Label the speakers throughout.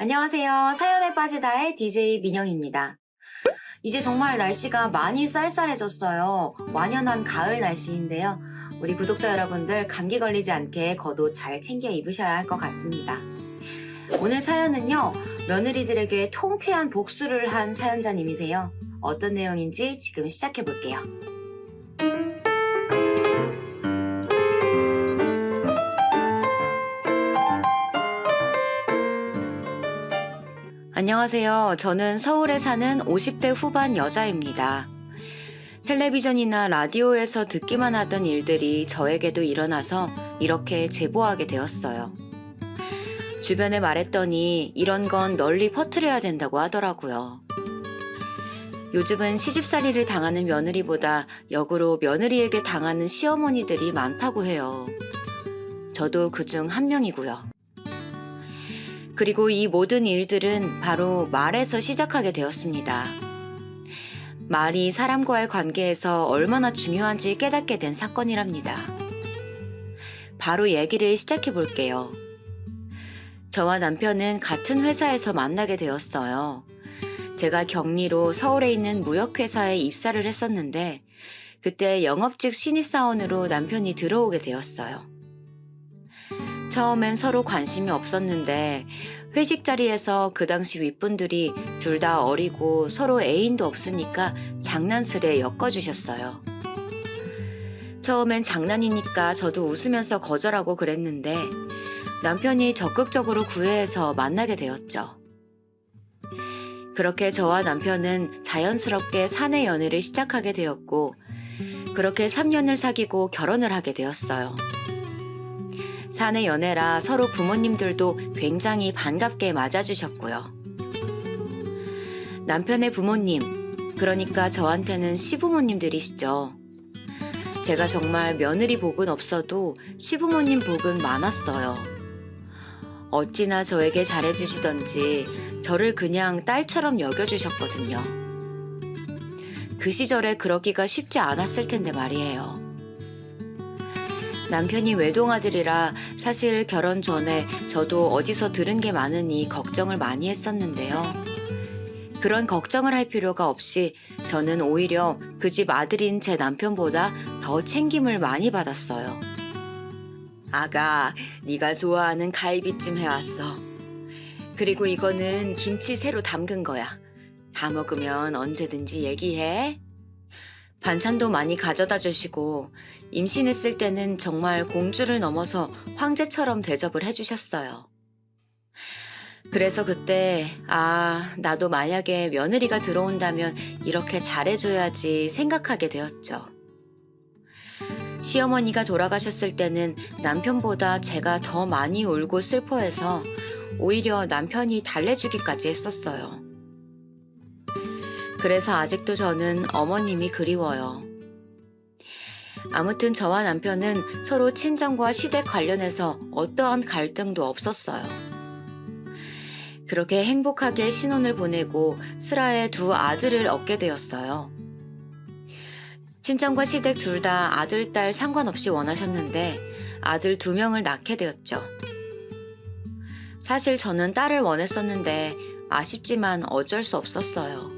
Speaker 1: 안녕하세요. 사연에 빠지다의 DJ 민영입니다. 이제 정말 날씨가 많이 쌀쌀해졌어요. 완연한 가을 날씨인데요. 우리 구독자 여러분들 감기 걸리지 않게 겉옷 잘 챙겨 입으셔야 할 것 같습니다. 오늘 사연은요, 며느리들에게 통쾌한 복수를 한 사연자님이세요. 어떤 내용인지 지금 시작해 볼게요. 안녕하세요. 저는 서울에 사는 50대 후반 여자입니다. 텔레비전이나 라디오에서 듣기만 하던 일들이 저에게도 일어나서 이렇게 제보하게 되었어요. 주변에 말했더니 이런 건 널리 퍼뜨려야 된다고 하더라고요. 요즘은 시집살이를 당하는 며느리보다 역으로 며느리에게 당하는 시어머니들이 많다고 해요. 저도 그중 한 명이고요. 그리고 이 모든 일들은 바로 말에서 시작하게 되었습니다. 말이 사람과의 관계에서 얼마나 중요한지 깨닫게 된 사건이랍니다. 바로 얘기를 시작해 볼게요. 저와 남편은 같은 회사에서 만나게 되었어요. 제가 격리로 서울에 있는 무역회사에 입사를 했었는데 그때 영업직 신입사원으로 남편이 들어오게 되었어요. 처음엔 서로 관심이 없었는데 회식 자리에서 그 당시 윗분들이 둘 다 어리고 서로 애인도 없으니까 장난스레 엮어주셨어요. 처음엔 장난이니까 저도 웃으면서 거절하고 그랬는데 남편이 적극적으로 구애해서 만나게 되었죠. 그렇게 저와 남편은 자연스럽게 사내 연애를 시작하게 되었고 그렇게 3년을 사귀고 결혼을 하게 되었어요. 사내 연애라 서로 부모님들도 굉장히 반갑게 맞아주셨고요. 남편의 부모님, 그러니까 저한테는 시부모님들이시죠. 제가 정말 며느리 복은 없어도 시부모님 복은 많았어요. 어찌나 저에게 잘해주시던지 저를 그냥 딸처럼 여겨주셨거든요. 그 시절에 그러기가 쉽지 않았을 텐데 말이에요. 남편이 외동아들이라 사실 결혼 전에 저도 어디서 들은 게 많으니 걱정을 많이 했었는데요. 그런 걱정을 할 필요가 없이 저는 오히려 그 집 아들인 제 남편보다 더 챙김을 많이 받았어요. 아가, 네가 좋아하는 갈비찜 해왔어. 그리고 이거는 김치 새로 담근 거야. 다 먹으면 언제든지 얘기해. 반찬도 많이 가져다 주시고 임신했을 때는 정말 공주를 넘어서 황제처럼 대접을 해주셨어요. 그래서 그때 나도 만약에 며느리가 들어온다면 이렇게 잘해줘야지 생각하게 되었죠. 시어머니가 돌아가셨을 때는 남편보다 제가 더 많이 울고 슬퍼해서 오히려 남편이 달래주기까지 했었어요. 그래서 아직도 저는 어머님이 그리워요. 아무튼 저와 남편은 서로 친정과 시댁 관련해서 어떠한 갈등도 없었어요. 그렇게 행복하게 신혼을 보내고 슬하에 두 아들을 얻게 되었어요. 친정과 시댁 둘 다 아들, 딸 상관없이 원하셨는데 아들 2명을 낳게 되었죠. 사실 저는 딸을 원했었는데 아쉽지만 어쩔 수 없었어요.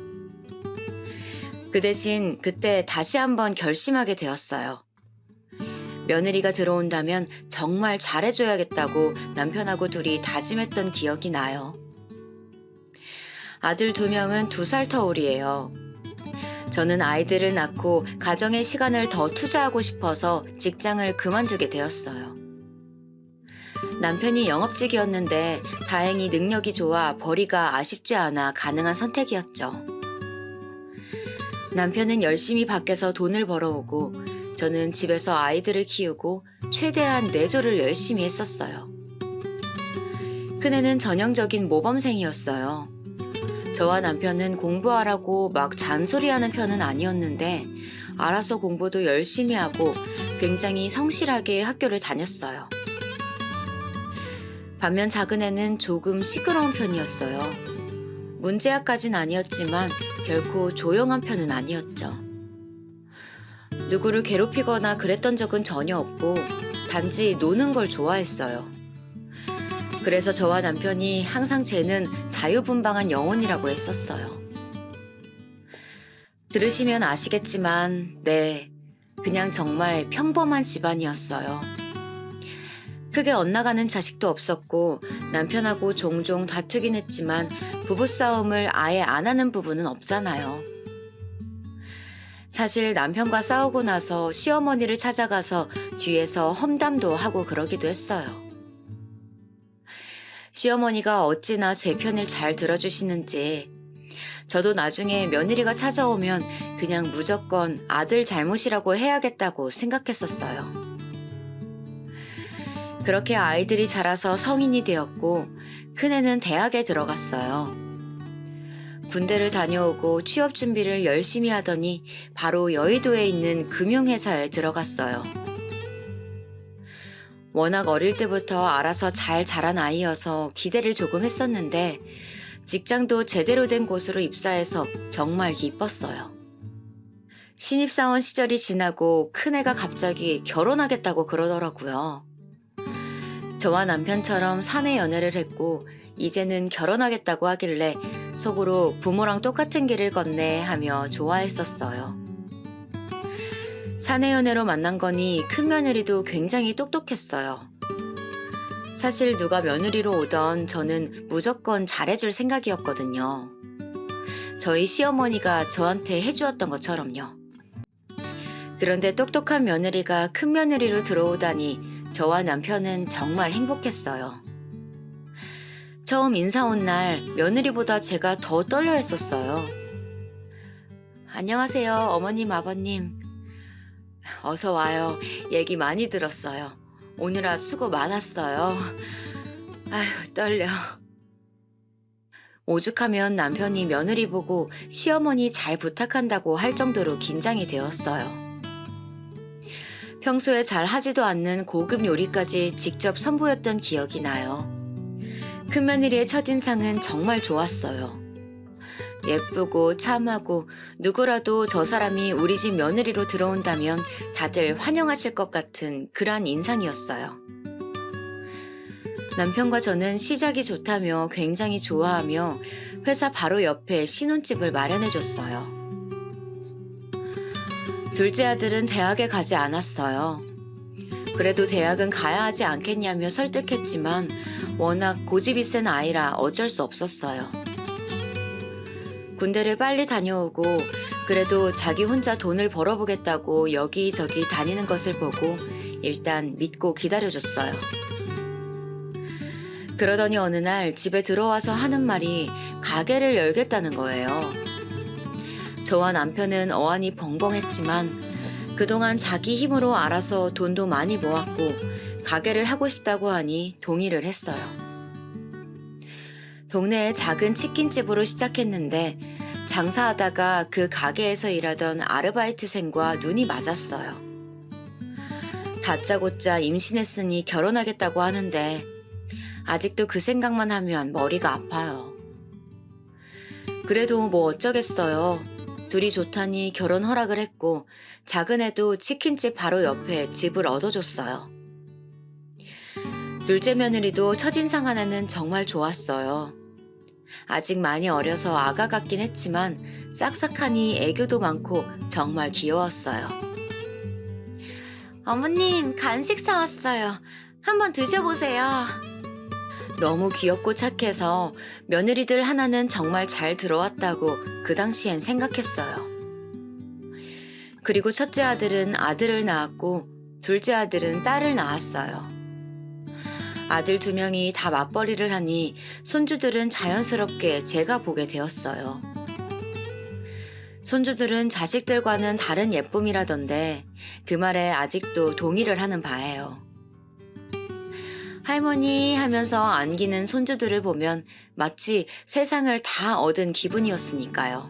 Speaker 1: 그 대신 그때 다시 한번 결심하게 되었어요. 며느리가 들어온다면 정말 잘해줘야겠다고 남편하고 둘이 다짐했던 기억이 나요. 아들 2명은 2살 터울이에요. 저는 아이들을 낳고 가정의 시간을 더 투자하고 싶어서 직장을 그만두게 되었어요. 남편이 영업직이었는데 다행히 능력이 좋아 벌이가 아쉽지 않아 가능한 선택이었죠. 남편은 열심히 밖에서 돈을 벌어오고 저는 집에서 아이들을 키우고 최대한 내조를 열심히 했었어요. 큰애는 전형적인 모범생이었어요. 저와 남편은 공부하라고 막 잔소리하는 편은 아니었는데 알아서 공부도 열심히 하고 굉장히 성실하게 학교를 다녔어요. 반면 작은애는 조금 시끄러운 편이었어요. 문제아까진 아니었지만 결코 조용한 편은 아니었죠. 누구를 괴롭히거나 그랬던 적은 전혀 없고 단지 노는 걸 좋아했어요. 그래서 저와 남편이 항상 쟤는 자유분방한 영혼이라고 했었어요. 들으시면 아시겠지만, 네, 그냥 정말 평범한 집안이었어요. 크게 엇나가는 자식도 없었고 남편하고 종종 다투긴 했지만 부부싸움을 아예 안 하는 부부는 없잖아요. 사실 남편과 싸우고 나서 시어머니를 찾아가서 뒤에서 험담도 하고 그러기도 했어요. 시어머니가 어찌나 제 편을 잘 들어주시는지 저도 나중에 며느리가 찾아오면 그냥 무조건 아들 잘못이라고 해야겠다고 생각했었어요. 그렇게 아이들이 자라서 성인이 되었고 큰애는 대학에 들어갔어요. 군대를 다녀오고 취업 준비를 열심히 하더니 바로 여의도에 있는 금융회사에 들어갔어요. 워낙 어릴 때부터 알아서 잘 자란 아이여서 기대를 조금 했었는데 직장도 제대로 된 곳으로 입사해서 정말 기뻤어요. 신입사원 시절이 지나고 큰애가 갑자기 결혼하겠다고 그러더라고요. 저와 남편처럼 사내 연애를 했고 이제는 결혼하겠다고 하길래 속으로 부모랑 똑같은 길을 걷네 하며 좋아했었어요. 사내 연애로 만난 거니 큰며느리도 굉장히 똑똑했어요. 사실 누가 며느리로 오던 저는 무조건 잘해줄 생각이었거든요. 저희 시어머니가 저한테 해주었던 것처럼요. 그런데 똑똑한 며느리가 큰며느리로 들어오다니 저와 남편은 정말 행복했어요. 처음 인사 온 날 며느리보다 제가 더 떨려 했었어요. 안녕하세요, 어머님, 아버님. 어서 와요. 얘기 많이 들었어요. 오느라 수고 많았어요. 아휴, 떨려. 오죽하면 남편이 며느리 보고 시어머니 잘 부탁한다고 할 정도로 긴장이 되었어요. 평소에 잘 하지도 않는 고급 요리까지 직접 선보였던 기억이 나요. 큰며느리의 첫인상은 정말 좋았어요. 예쁘고 참하고 누구라도 저 사람이 우리 집 며느리로 들어온다면 다들 환영하실 것 같은 그러한 인상이었어요. 남편과 저는 시작이 좋다며 굉장히 좋아하며 회사 바로 옆에 신혼집을 마련해줬어요. 둘째 아들은 대학에 가지 않았어요. 그래도 대학은 가야 하지 않겠냐며 설득했지만 워낙 고집이 센 아이라 어쩔 수 없었어요. 군대를 빨리 다녀오고 그래도 자기 혼자 돈을 벌어보겠다고 여기저기 다니는 것을 보고 일단 믿고 기다려줬어요. 그러더니 어느 날 집에 들어와서 하는 말이 가게를 열겠다는 거예요. 저와 남편은 어안이 벙벙했지만 그동안 자기 힘으로 알아서 돈도 많이 모았고 가게를 하고 싶다고 하니 동의를 했어요. 동네의 작은 치킨집으로 시작했는데 장사하다가 그 가게에서 일하던 아르바이트생과 눈이 맞았어요. 다짜고짜 임신했으니 결혼하겠다고 하는데 아직도 그 생각만 하면 머리가 아파요. 그래도 뭐 어쩌겠어요. 둘이 좋다니 결혼 허락을 했고 작은 애도 치킨집 바로 옆에 집을 얻어줬어요. 둘째 며느리도 첫인상 하나는 정말 좋았어요. 아직 많이 어려서 아가 같긴 했지만 싹싹하니 애교도 많고 정말 귀여웠어요. 어머님, 간식 사왔어요. 한번 드셔보세요. 너무 귀엽고 착해서 며느리들 하나는 정말 잘 들어왔다고 그 당시엔 생각했어요. 그리고 첫째 아들은 아들을 낳았고 둘째 아들은 딸을 낳았어요. 아들 2명이 다 맞벌이를 하니 손주들은 자연스럽게 제가 보게 되었어요. 손주들은 자식들과는 다른 예쁨이라던데 그 말에 아직도 동의를 하는 바예요. 할머니 하면서 안기는 손주들을 보면 마치 세상을 다 얻은 기분이었으니까요.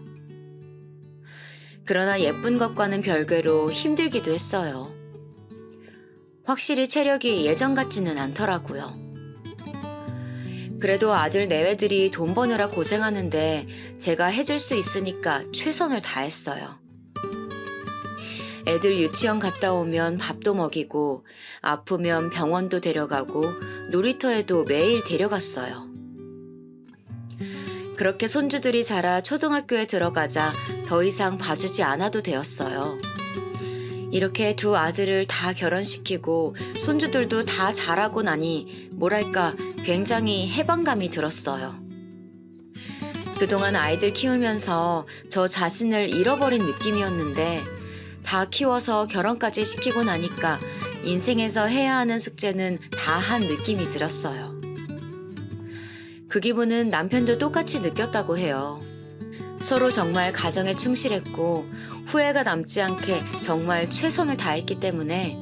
Speaker 1: 그러나 예쁜 것과는 별개로 힘들기도 했어요. 확실히 체력이 예전 같지는 않더라고요. 그래도 아들 내외들이 돈 버느라 고생하는데 제가 해줄 수 있으니까 최선을 다했어요. 애들 유치원 갔다 오면 밥도 먹이고 아프면 병원도 데려가고 놀이터에도 매일 데려갔어요. 그렇게 손주들이 자라 초등학교에 들어가자 더 이상 봐주지 않아도 되었어요. 이렇게 두 아들을 다 결혼시키고 손주들도 다 자라고 나니 뭐랄까 굉장히 해방감이 들었어요. 그동안 아이들 키우면서 저 자신을 잃어버린 느낌이었는데 다 키워서 결혼까지 시키고 나니까 인생에서 해야 하는 숙제는 다 한 느낌이 들었어요. 그 기분은 남편도 똑같이 느꼈다고 해요. 서로 정말 가정에 충실했고 후회가 남지 않게 정말 최선을 다했기 때문에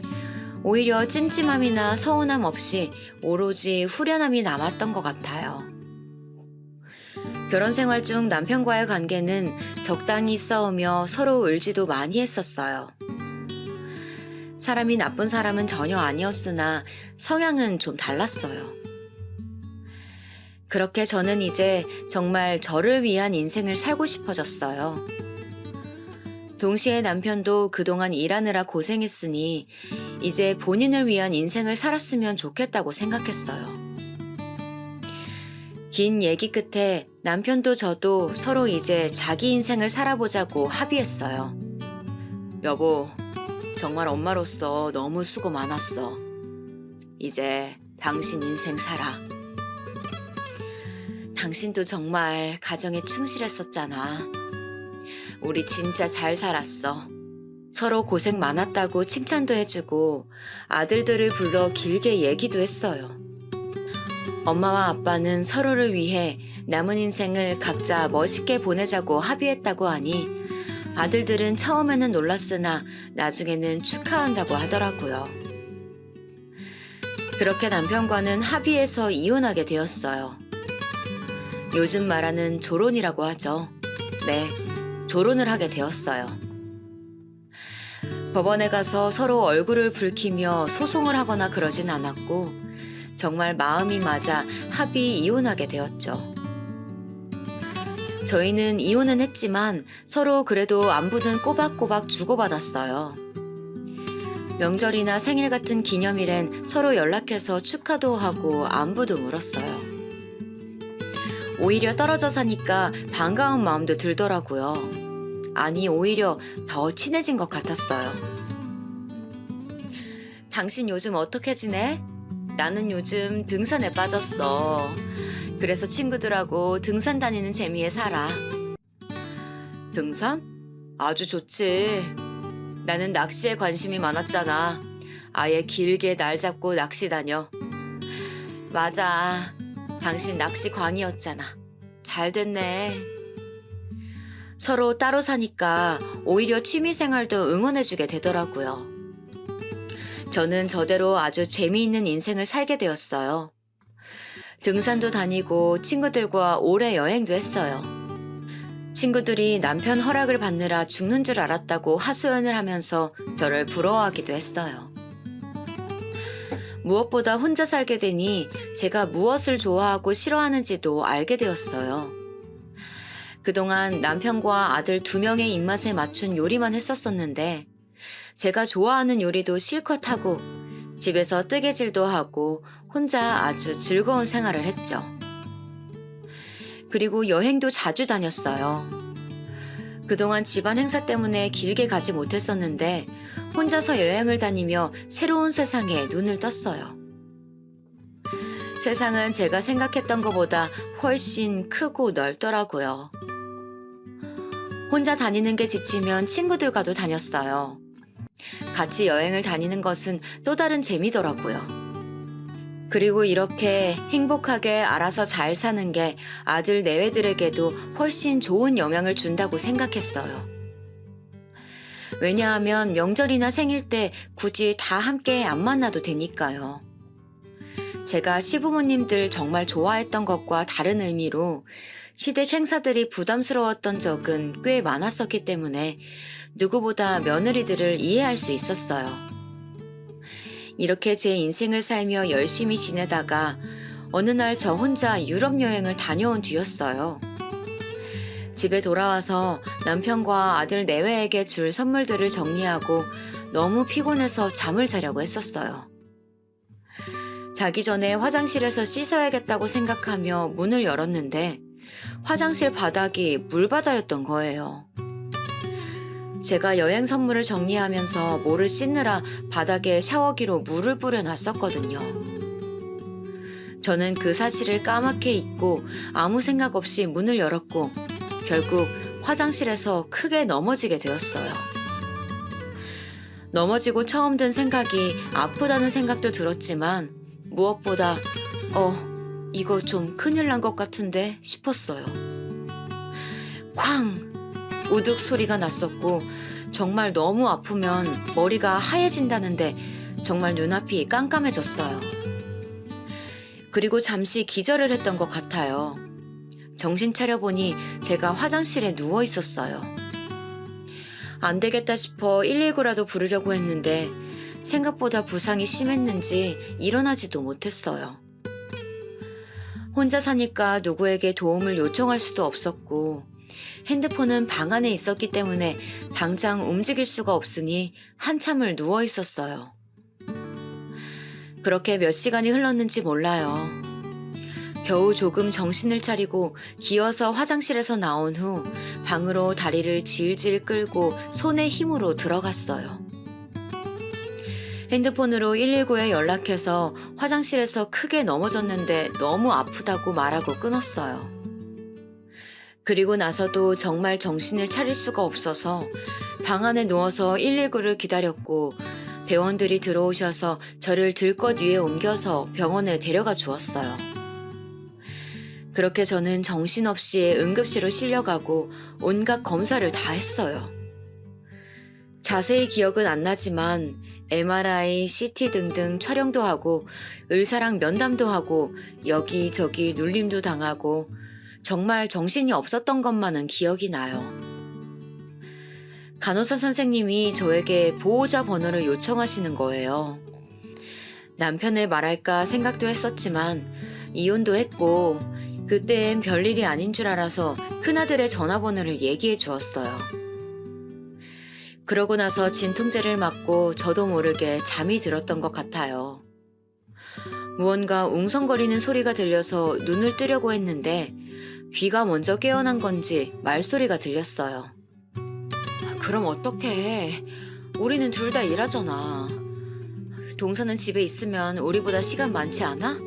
Speaker 1: 오히려 찜찜함이나 서운함 없이 오로지 후련함이 남았던 것 같아요. 결혼 생활 중 남편과의 관계는 적당히 싸우며 서로 울지도 많이 했었어요. 사람이 나쁜 사람은 전혀 아니었으나 성향은 좀 달랐어요. 그렇게 저는 이제 정말 저를 위한 인생을 살고 싶어졌어요. 동시에 남편도 그동안 일하느라 고생했으니 이제 본인을 위한 인생을 살았으면 좋겠다고 생각했어요. 긴 얘기 끝에 남편도 저도 서로 이제 자기 인생을 살아보자고 합의했어요. 여보, 정말 엄마로서 너무 수고 많았어. 이제 당신 인생 살아. 당신도 정말 가정에 충실했었잖아. 우리 진짜 잘 살았어. 서로 고생 많았다고 칭찬도 해주고 아들들을 불러 길게 얘기도 했어요. 엄마와 아빠는 서로를 위해 남은 인생을 각자 멋있게 보내자고 합의했다고 하니 아들들은 처음에는 놀랐으나 나중에는 축하한다고 하더라고요. 그렇게 남편과는 합의해서 이혼하게 되었어요. 요즘 말하는 조론이라고 하죠. 네, 조론을 하게 되었어요. 법원에 가서 서로 얼굴을 붉히며 소송을 하거나 그러진 않았고 정말 마음이 맞아 합의 이혼하게 되었죠. 저희는 이혼은 했지만 서로 그래도 안부는 꼬박꼬박 주고받았어요. 명절이나 생일 같은 기념일엔 서로 연락해서 축하도 하고 안부도 물었어요. 오히려 떨어져 사니까 반가운 마음도 들더라고요. 아니, 오히려 더 친해진 것 같았어요. 당신 요즘 어떻게 지내? 나는 요즘 등산에 빠졌어. 그래서 친구들하고 등산 다니는 재미에 살아. 등산? 아주 좋지. 나는 낚시에 관심이 많았잖아. 아예 길게 날 잡고 낚시 다녀. 맞아. 당신 낚시 광이었잖아. 잘 됐네. 서로 따로 사니까 오히려 취미생활도 응원해주게 되더라고요. 저는 저대로 아주 재미있는 인생을 살게 되었어요. 등산도 다니고 친구들과 오래 여행도 했어요. 친구들이 남편 허락을 받느라 죽는 줄 알았다고 하소연을 하면서 저를 부러워하기도 했어요. 무엇보다 혼자 살게 되니 제가 무엇을 좋아하고 싫어하는지도 알게 되었어요. 그동안 남편과 아들 2명의 입맛에 맞춘 요리만 했었었는데 제가 좋아하는 요리도 실컷 하고 집에서 뜨개질도 하고 혼자 아주 즐거운 생활을 했죠. 그리고 여행도 자주 다녔어요. 그동안 집안 행사 때문에 길게 가지 못했었는데 혼자서 여행을 다니며 새로운 세상에 눈을 떴어요. 세상은 제가 생각했던 것보다 훨씬 크고 넓더라고요. 혼자 다니는 게 지치면 친구들과도 다녔어요. 같이 여행을 다니는 것은 또 다른 재미더라고요. 그리고 이렇게 행복하게 알아서 잘 사는 게 아들 내외들에게도 훨씬 좋은 영향을 준다고 생각했어요. 왜냐하면 명절이나 생일 때 굳이 다 함께 안 만나도 되니까요. 제가 시부모님들 정말 좋아했던 것과 다른 의미로 시댁 행사들이 부담스러웠던 적은 꽤 많았었기 때문에 누구보다 며느리들을 이해할 수 있었어요. 이렇게 제 인생을 살며 열심히 지내다가 어느 날 저 혼자 유럽 여행을 다녀온 뒤였어요. 집에 돌아와서 남편과 아들 내외에게 줄 선물들을 정리하고 너무 피곤해서 잠을 자려고 했었어요. 자기 전에 화장실에서 씻어야겠다고 생각하며 문을 열었는데 화장실 바닥이 물바다였던 거예요. 제가 여행 선물을 정리하면서 모를 씻느라 바닥에 샤워기로 물을 뿌려놨었거든요. 저는 그 사실을 까맣게 잊고 아무 생각 없이 문을 열었고 결국 화장실에서 크게 넘어지게 되었어요. 넘어지고 처음 든 생각이 아프다는 생각도 들었지만 무엇보다 이거 좀 큰일 난 것 같은데 싶었어요. 쾅! 우득 소리가 났었고 정말 너무 아프면 머리가 하얘진다는데 정말 눈앞이 깜깜해졌어요. 그리고 잠시 기절을 했던 것 같아요. 정신 차려보니 제가 화장실에 누워 있었어요. 안 되겠다 싶어 119라도 부르려고 했는데 생각보다 부상이 심했는지 일어나지도 못했어요. 혼자 사니까 누구에게 도움을 요청할 수도 없었고 핸드폰은 방 안에 있었기 때문에 당장 움직일 수가 없으니 한참을 누워 있었어요. 그렇게 몇 시간이 흘렀는지 몰라요. 겨우 조금 정신을 차리고 기어서 화장실에서 나온 후 방으로 다리를 질질 끌고 손의 힘으로 들어갔어요. 핸드폰으로 119에 연락해서 화장실에서 크게 넘어졌는데 너무 아프다고 말하고 끊었어요. 그리고 나서도 정말 정신을 차릴 수가 없어서 방 안에 누워서 119를 기다렸고 대원들이 들어오셔서 저를 들것 위에 옮겨서 병원에 데려가 주었어요. 그렇게 저는 정신없이 응급실로 실려가고 온갖 검사를 다 했어요. 자세히 기억은 안 나지만 MRI, CT 등등 촬영도 하고 의사랑 면담도 하고 여기저기 눌림도 당하고 정말 정신이 없었던 것만은 기억이 나요. 간호사 선생님이 저에게 보호자 번호를 요청하시는 거예요. 남편을 말할까 생각도 했었지만 이혼도 했고 그때엔 별일이 아닌 줄 알아서 큰아들의 전화번호를 얘기해 주었어요. 그러고 나서 진통제를 맞고 저도 모르게 잠이 들었던 것 같아요. 무언가 웅성거리는 소리가 들려서 눈을 뜨려고 했는데 귀가 먼저 깨어난 건지 말소리가 들렸어요. 그럼 어떡해. 우리는 둘 다 일하잖아. 동서는 집에 있으면 우리보다 시간 많지 않아?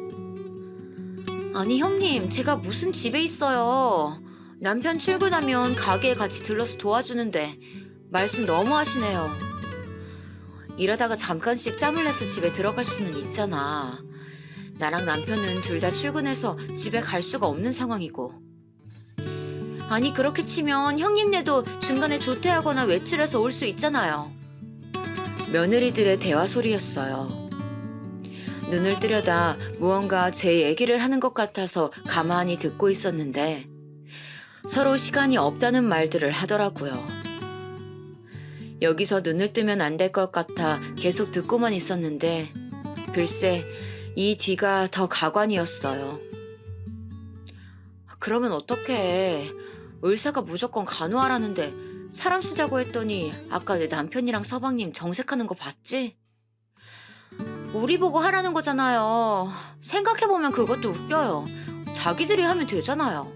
Speaker 1: 아니 형님, 제가 무슨 집에 있어요. 남편 출근하면 가게에 같이 들러서 도와주는데 말씀 너무 하시네요. 일하다가 잠깐씩 짬을 내서 집에 들어갈 수는 있잖아. 나랑 남편은 둘 다 출근해서 집에 갈 수가 없는 상황이고. 아니 그렇게 치면 형님네도 중간에 조퇴하거나 외출해서 올 수 있잖아요. 며느리들의 대화 소리였어요. 눈을 뜨려다 무언가 제 얘기를 하는 것 같아서 가만히 듣고 있었는데 서로 시간이 없다는 말들을 하더라고요. 여기서 눈을 뜨면 안 될 것 같아 계속 듣고만 있었는데 글쎄 이 뒤가 더 가관이었어요. 그러면 어떡해. 의사가 무조건 간호하라는데 사람 쓰자고 했더니 아까 내 남편이랑 서방님 정색하는 거 봤지? 우리 보고 하라는 거잖아요. 생각해보면 그것도 웃겨요. 자기들이 하면 되잖아요.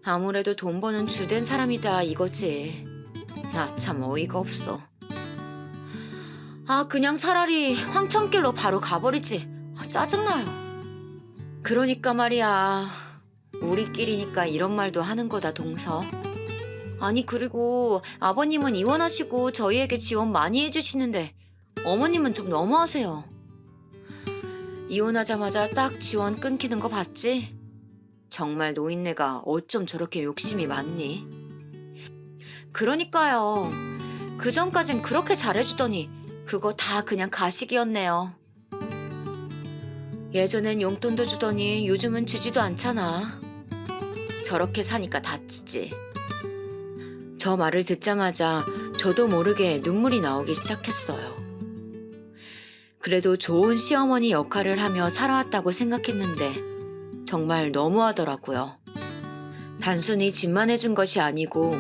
Speaker 1: 아무래도 돈 버는 주된 사람이다 이거지. 나 참 어이가 없어. 그냥 차라리 황천길로 바로 가버리지. 짜증나요. 그러니까 말이야. 우리끼리니까 이런 말도 하는 거다 동서. 아니 그리고 아버님은 이혼하시고 저희에게 지원 많이 해주시는데 어머님은 좀 너무하세요. 이혼하자마자 딱 지원 끊기는 거 봤지? 정말 노인네가 어쩜 저렇게 욕심이 많니? 그러니까요. 그전까진 그렇게 잘해주더니 그거 다 그냥 가식이었네요. 예전엔 용돈도 주더니 요즘은 주지도 않잖아. 저렇게 사니까 다치지. 저 말을 듣자마자 저도 모르게 눈물이 나오기 시작했어요. 그래도 좋은 시어머니 역할을 하며 살아왔다고 생각했는데 정말 너무하더라고요. 단순히 집만 해준 것이 아니고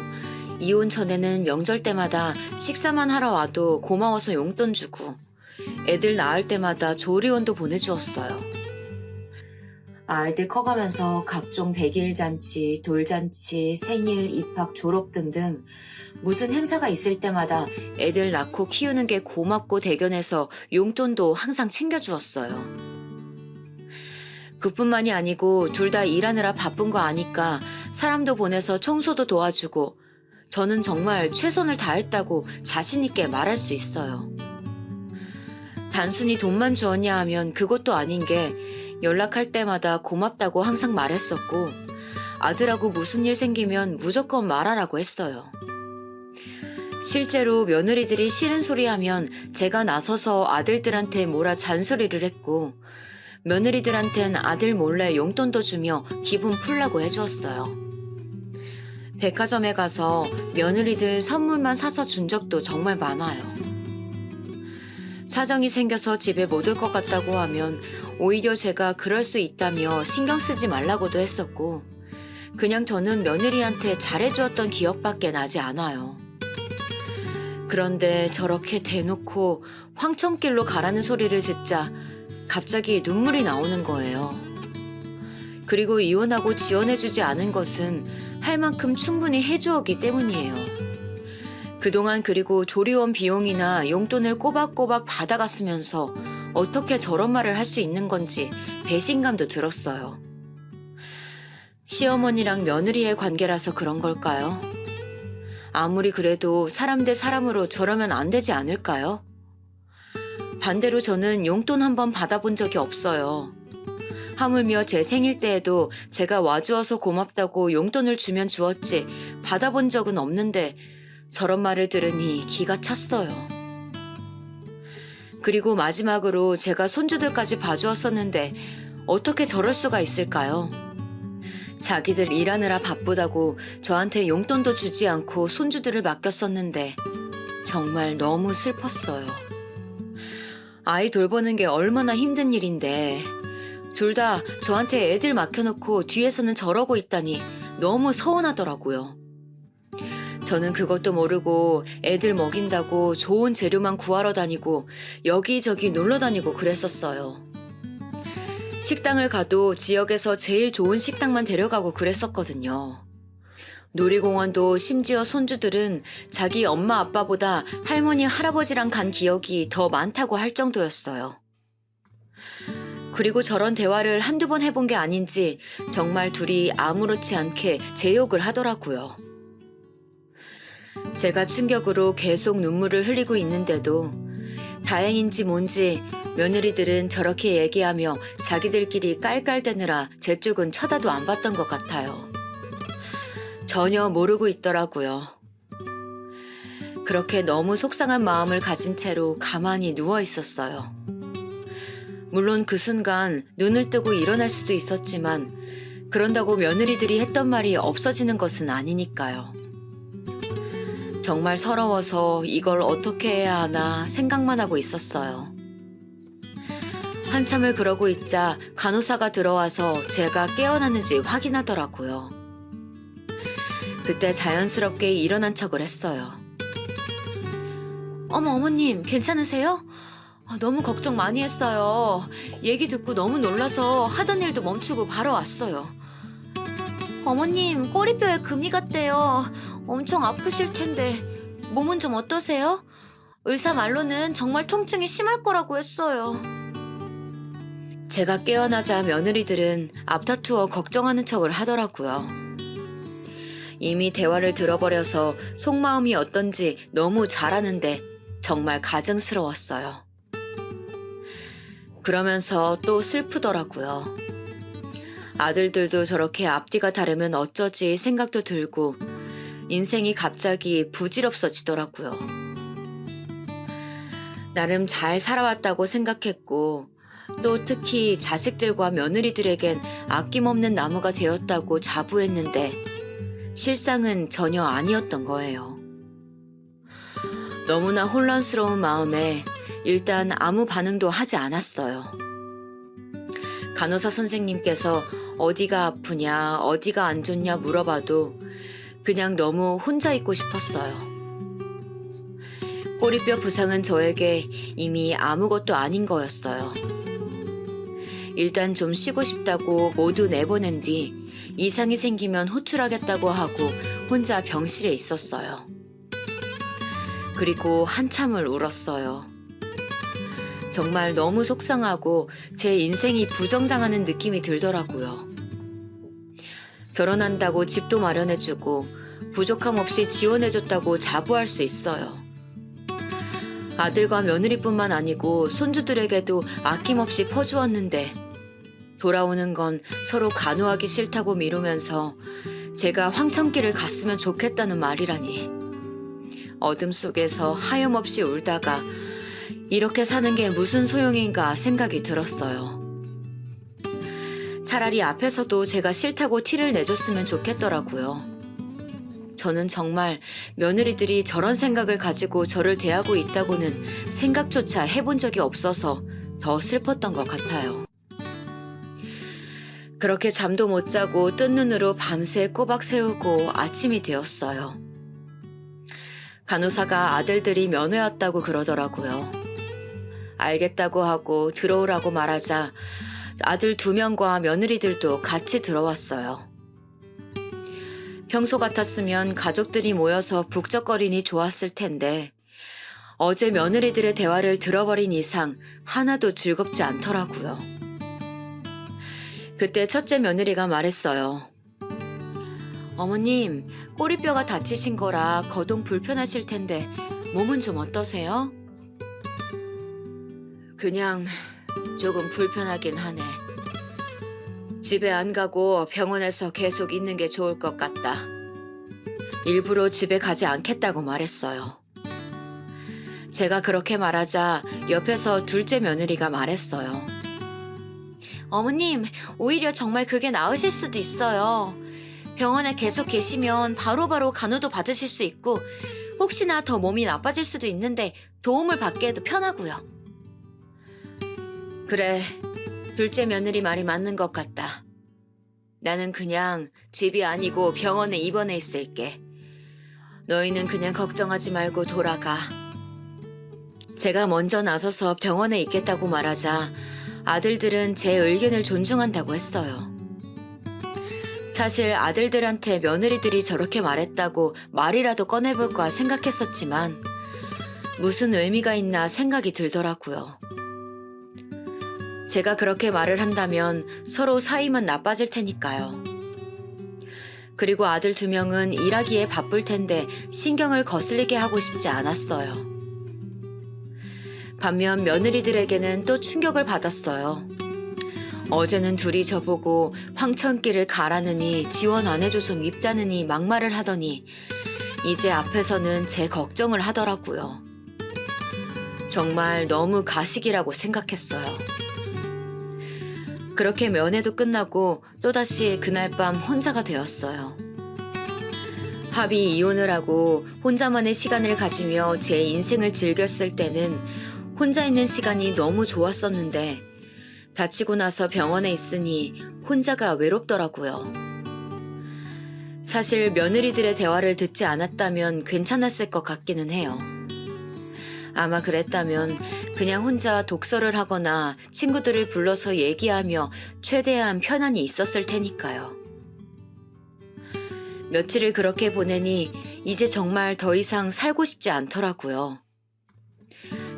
Speaker 1: 이혼 전에는 명절 때마다 식사만 하러 와도 고마워서 용돈 주고 애들 낳을 때마다 조리원도 보내주었어요. 아이들 커가면서 각종 백일잔치, 돌잔치, 생일, 입학, 졸업 등등 무슨 행사가 있을 때마다 애들 낳고 키우는 게 고맙고 대견해서 용돈도 항상 챙겨주었어요. 그뿐만이 아니고 둘 다 일하느라 바쁜 거 아니까 사람도 보내서 청소도 도와주고 저는 정말 최선을 다했다고 자신 있게 말할 수 있어요. 단순히 돈만 주었냐 하면 그것도 아닌 게 연락할 때마다 고맙다고 항상 말했었고 아들하고 무슨 일 생기면 무조건 말하라고 했어요. 실제로 며느리들이 싫은 소리 하면 제가 나서서 아들들한테 뭐라 잔소리를 했고 며느리들한텐 아들 몰래 용돈도 주며 기분 풀라고 해주었어요. 백화점에 가서 며느리들 선물만 사서 준 적도 정말 많아요. 사정이 생겨서 집에 못 올 것 같다고 하면 오히려 제가 그럴 수 있다며 신경 쓰지 말라고도 했었고 그냥 저는 며느리한테 잘해주었던 기억밖에 나지 않아요. 그런데 저렇게 대놓고 황천길로 가라는 소리를 듣자 갑자기 눈물이 나오는 거예요. 그리고 이혼하고 지원해주지 않은 것은 할 만큼 충분히 해주었기 때문이에요. 그동안 그리고 조리원 비용이나 용돈을 꼬박꼬박 받아갔으면서 어떻게 저런 말을 할 수 있는 건지 배신감도 들었어요. 시어머니랑 며느리의 관계라서 그런 걸까요? 아무리 그래도 사람 대 사람으로 저러면 안 되지 않을까요? 반대로 저는 용돈 한 번 받아본 적이 없어요. 하물며 제 생일 때에도 제가 와주어서 고맙다고 용돈을 주면 주었지 받아본 적은 없는데 저런 말을 들으니 기가 찼어요. 그리고 마지막으로 제가 손주들까지 봐주었었는데 어떻게 저럴 수가 있을까요? 자기들 일하느라 바쁘다고 저한테 용돈도 주지 않고 손주들을 맡겼었는데 정말 너무 슬펐어요. 아이 돌보는 게 얼마나 힘든 일인데 둘 다 저한테 애들 맡겨놓고 뒤에서는 저러고 있다니 너무 서운하더라고요. 저는 그것도 모르고 애들 먹인다고 좋은 재료만 구하러 다니고 여기저기 놀러 다니고 그랬었어요. 식당을 가도 지역에서 제일 좋은 식당만 데려가고 그랬었거든요. 놀이공원도 심지어 손주들은 자기 엄마 아빠보다 할머니 할아버지랑 간 기억이 더 많다고 할 정도였어요. 그리고 저런 대화를 한두 번 해본 게 아닌지 정말 둘이 아무렇지 않게 제 욕을 하더라고요. 제가 충격으로 계속 눈물을 흘리고 있는데도 다행인지 뭔지 며느리들은 저렇게 얘기하며 자기들끼리 깔깔대느라 제 쪽은 쳐다도 안 봤던 것 같아요. 전혀 모르고 있더라고요. 그렇게 너무 속상한 마음을 가진 채로 가만히 누워 있었어요. 물론 그 순간 눈을 뜨고 일어날 수도 있었지만 그런다고 며느리들이 했던 말이 없어지는 것은 아니니까요. 정말 서러워서 이걸 어떻게 해야 하나 생각만 하고 있었어요. 한참을 그러고 있자 간호사가 들어와서 제가 깨어났는지 확인하더라고요. 그때 자연스럽게 일어난 척을 했어요. 어머님 괜찮으세요? 너무 걱정 많이 했어요. 얘기 듣고 너무 놀라서 하던 일도 멈추고 바로 왔어요. 어머님 꼬리뼈에 금이 갔대요. 엄청 아프실 텐데 몸은 좀 어떠세요? 의사 말로는 정말 통증이 심할 거라고 했어요. 제가 깨어나자 며느리들은 앞다투어 걱정하는 척을 하더라고요. 이미 대화를 들어버려서 속마음이 어떤지 너무 잘 아는데 정말 가증스러웠어요. 그러면서 또 슬프더라고요. 아들들도 저렇게 앞뒤가 다르면 어쩌지 생각도 들고 인생이 갑자기 부질없어지더라고요. 나름 잘 살아왔다고 생각했고 또 특히 자식들과 며느리들에겐 아낌없는 나무가 되었다고 자부했는데 실상은 전혀 아니었던 거예요. 너무나 혼란스러운 마음에 일단 아무 반응도 하지 않았어요. 간호사 선생님께서 어디가 아프냐, 어디가 안 좋냐 물어봐도 그냥 너무 혼자 있고 싶었어요. 꼬리뼈 부상은 저에게 이미 아무것도 아닌 거였어요. 일단 좀 쉬고 싶다고 모두 내보낸 뒤 이상이 생기면 호출하겠다고 하고 혼자 병실에 있었어요. 그리고 한참을 울었어요. 정말 너무 속상하고 제 인생이 부정당하는 느낌이 들더라고요. 결혼한다고 집도 마련해주고 부족함 없이 지원해줬다고 자부할 수 있어요. 아들과 며느리뿐만 아니고 손주들에게도 아낌없이 퍼주었는데 돌아오는 건 서로 간호하기 싫다고 미루면서 제가 황천길을 갔으면 좋겠다는 말이라니. 어둠 속에서 하염없이 울다가 이렇게 사는 게 무슨 소용인가 생각이 들었어요. 차라리 앞에서도 제가 싫다고 티를 내줬으면 좋겠더라고요. 저는 정말 며느리들이 저런 생각을 가지고 저를 대하고 있다고는 생각조차 해본 적이 없어서 더 슬펐던 것 같아요. 그렇게 잠도 못 자고 뜬 눈으로 밤새 꼬박 세우고 아침이 되었어요. 간호사가 아들들이 면회왔다고 그러더라고요. 알겠다고 하고 들어오라고 말하자 아들 2명과 며느리들도 같이 들어왔어요. 평소 같았으면 가족들이 모여서 북적거리니 좋았을 텐데 어제 며느리들의 대화를 들어버린 이상 하나도 즐겁지 않더라고요. 그때 첫째 며느리가 말했어요. 어머님, 꼬리뼈가 다치신 거라 거동 불편하실 텐데 몸은 좀 어떠세요? 그냥 조금 불편하긴 하네. 집에 안 가고 병원에서 계속 있는 게 좋을 것 같다. 일부러 집에 가지 않겠다고 말했어요. 제가 그렇게 말하자 옆에서 둘째 며느리가 말했어요. 어머님, 오히려 정말 그게 나으실 수도 있어요. 병원에 계속 계시면 바로바로 간호도 받으실 수 있고 혹시나 더 몸이 나빠질 수도 있는데 도움을 받기에도 편하고요. 그래, 둘째 며느리 말이 맞는 것 같다. 나는 그냥 집이 아니고 병원에 입원해 있을게. 너희는 그냥 걱정하지 말고 돌아가. 제가 먼저 나서서 병원에 있겠다고 말하자 아들들은 제 의견을 존중한다고 했어요. 사실 아들들한테 며느리들이 저렇게 말했다고 말이라도 꺼내볼까 생각했었지만 무슨 의미가 있나 생각이 들더라고요. 제가 그렇게 말을 한다면 서로 사이만 나빠질 테니까요. 그리고 아들 2명은 일하기에 바쁠 텐데 신경을 거슬리게 하고 싶지 않았어요. 반면 며느리들에게는 또 충격을 받았어요. 어제는 둘이 저보고 황천길을 가라느니 지원 안 해줘서 밉다느니 막말을 하더니 이제 앞에서는 제 걱정을 하더라고요. 정말 너무 가식이라고 생각했어요. 그렇게 면회도 끝나고 또다시 그날 밤 혼자가 되었어요. 합의 이혼을 하고 혼자만의 시간을 가지며 제 인생을 즐겼을 때는 혼자 있는 시간이 너무 좋았었는데 다치고 나서 병원에 있으니 혼자가 외롭더라고요. 사실 며느리들의 대화를 듣지 않았다면 괜찮았을 것 같기는 해요. 아마 그랬다면 그냥 혼자 독서를 하거나 친구들을 불러서 얘기하며 최대한 편안히 있었을 테니까요. 며칠을 그렇게 보내니 이제 정말 더 이상 살고 싶지 않더라고요.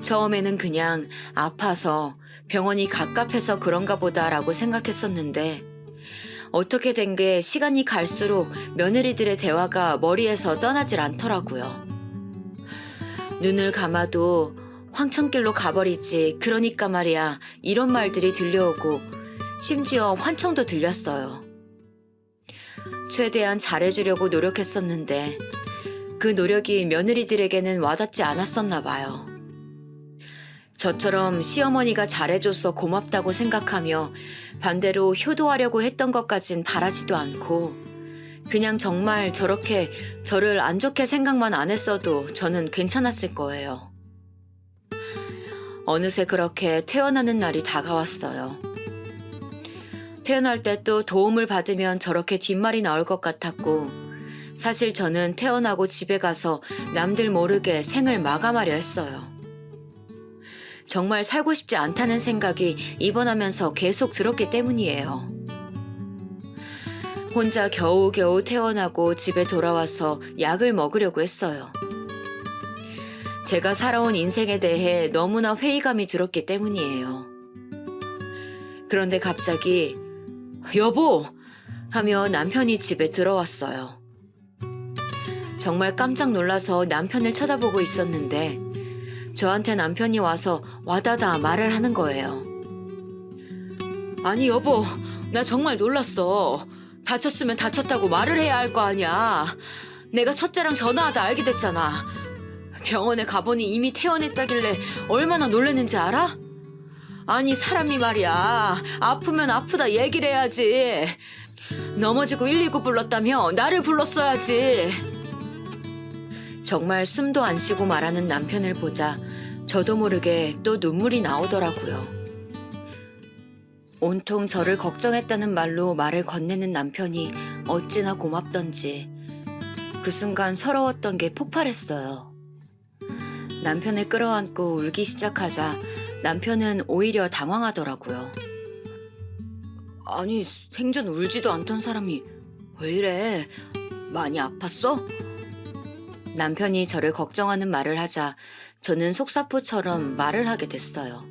Speaker 1: 처음에는 그냥 아파서 병원이 갑갑해서 그런가 보다라고 생각했었는데 어떻게 된 게 시간이 갈수록 며느리들의 대화가 머리에서 떠나질 않더라고요. 눈을 감아도 황천길로 가버리지 그러니까 말이야 이런 말들이 들려오고 심지어 환청도 들렸어요. 최대한 잘해주려고 노력했었는데 그 노력이 며느리들에게는 와닿지 않았었나 봐요. 저처럼 시어머니가 잘해줘서 고맙다고 생각하며 반대로 효도하려고 했던 것까진 바라지도 않고 그냥 정말 저렇게 저를 안 좋게 생각만 안 했어도 저는 괜찮았을 거예요. 어느새 그렇게 퇴원하는 날이 다가왔어요. 퇴원할 때 또 도움을 받으면 저렇게 뒷말이 나올 것 같았고 사실 저는 퇴원하고 집에 가서 남들 모르게 생을 마감하려 했어요. 정말 살고 싶지 않다는 생각이 입원하면서 계속 들었기 때문이에요. 혼자 겨우겨우 퇴원하고 집에 돌아와서 약을 먹으려고 했어요. 제가 살아온 인생에 대해 너무나 회의감이 들었기 때문이에요. 그런데 갑자기 여보! 하며 남편이 집에 들어왔어요. 정말 깜짝 놀라서 남편을 쳐다보고 있었는데 저한테 남편이 와서 와다다 말을 하는 거예요. 아니 여보, 나 정말 놀랐어. 다쳤으면 다쳤다고 말을 해야 할 거 아니야. 내가 첫째랑 전화하다 알게 됐잖아. 병원에 가보니 이미 퇴원했다길래 얼마나 놀랐는지 알아? 아니 사람이 말이야. 아프면 아프다 얘기를 해야지. 넘어지고 119 불렀다며 나를 불렀어야지. 정말 숨도 안 쉬고 말하는 남편을 보자 저도 모르게 또 눈물이 나오더라고요. 온통 저를 걱정했다는 말로 말을 건네는 남편이 어찌나 고맙던지 그 순간 서러웠던 게 폭발했어요. 남편을 끌어안고 울기 시작하자 남편은 오히려 당황하더라고요. 아니 생전 울지도 않던 사람이 왜 이래? 많이 아팠어? 남편이 저를 걱정하는 말을 하자 저는 속사포처럼 말을 하게 됐어요.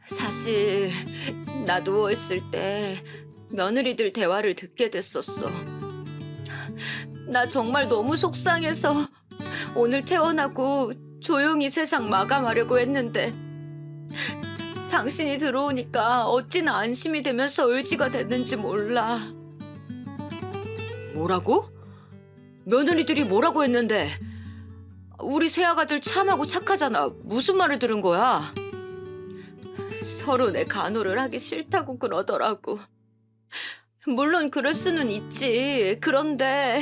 Speaker 1: 사실 나 누워있을 때 며느리들 대화를 듣게 됐었어. 나 정말 너무 속상해서 오늘 퇴원하고 조용히 세상 마감하려고 했는데 당신이 들어오니까 어찌나 안심이 되면서 의지가 됐는지 몰라. 뭐라고? 며느리들이 뭐라고 했는데? 우리 새아가들 참하고 착하잖아. 무슨 말을 들은 거야? 서로 내 간호를 하기 싫다고 그러더라고. 물론 그럴 수는 있지. 그런데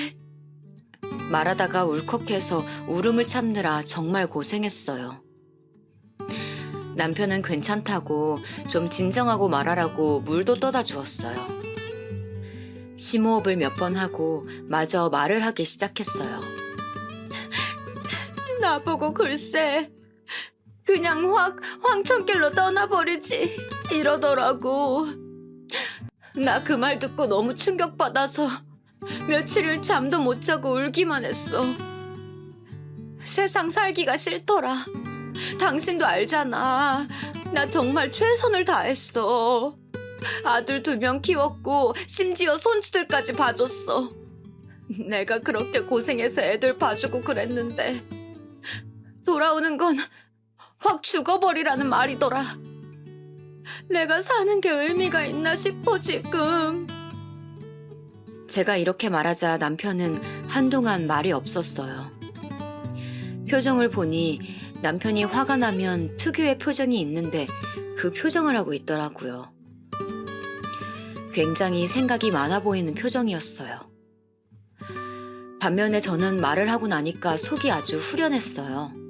Speaker 1: 말하다가 울컥해서 울음을 참느라 정말 고생했어요. 남편은 괜찮다고 좀 진정하고 말하라고 물도 떠다 주었어요. 심호흡을 몇 번 하고 마저 말을 하기 시작했어요. 나보고 글쎄 그냥 확 황천길로 떠나버리지 이러더라고. 나 그 말 듣고 너무 충격받아서 며칠을 잠도 못 자고 울기만 했어. 세상 살기가 싫더라. 당신도 알잖아. 나 정말 최선을 다했어. 아들 2명 키웠고 심지어 손주들까지 봐줬어. 내가 그렇게 고생해서 애들 봐주고 그랬는데 돌아오는 건 확 죽어버리라는 말이더라. 내가 사는 게 의미가 있나 싶어 지금. 제가 이렇게 말하자 남편은 한동안 말이 없었어요. 표정을 보니 남편이 화가 나면 특유의 표정이 있는데 그 표정을 하고 있더라고요. 굉장히 생각이 많아 보이는 표정이었어요. 반면에 저는 말을 하고 나니까 속이 아주 후련했어요.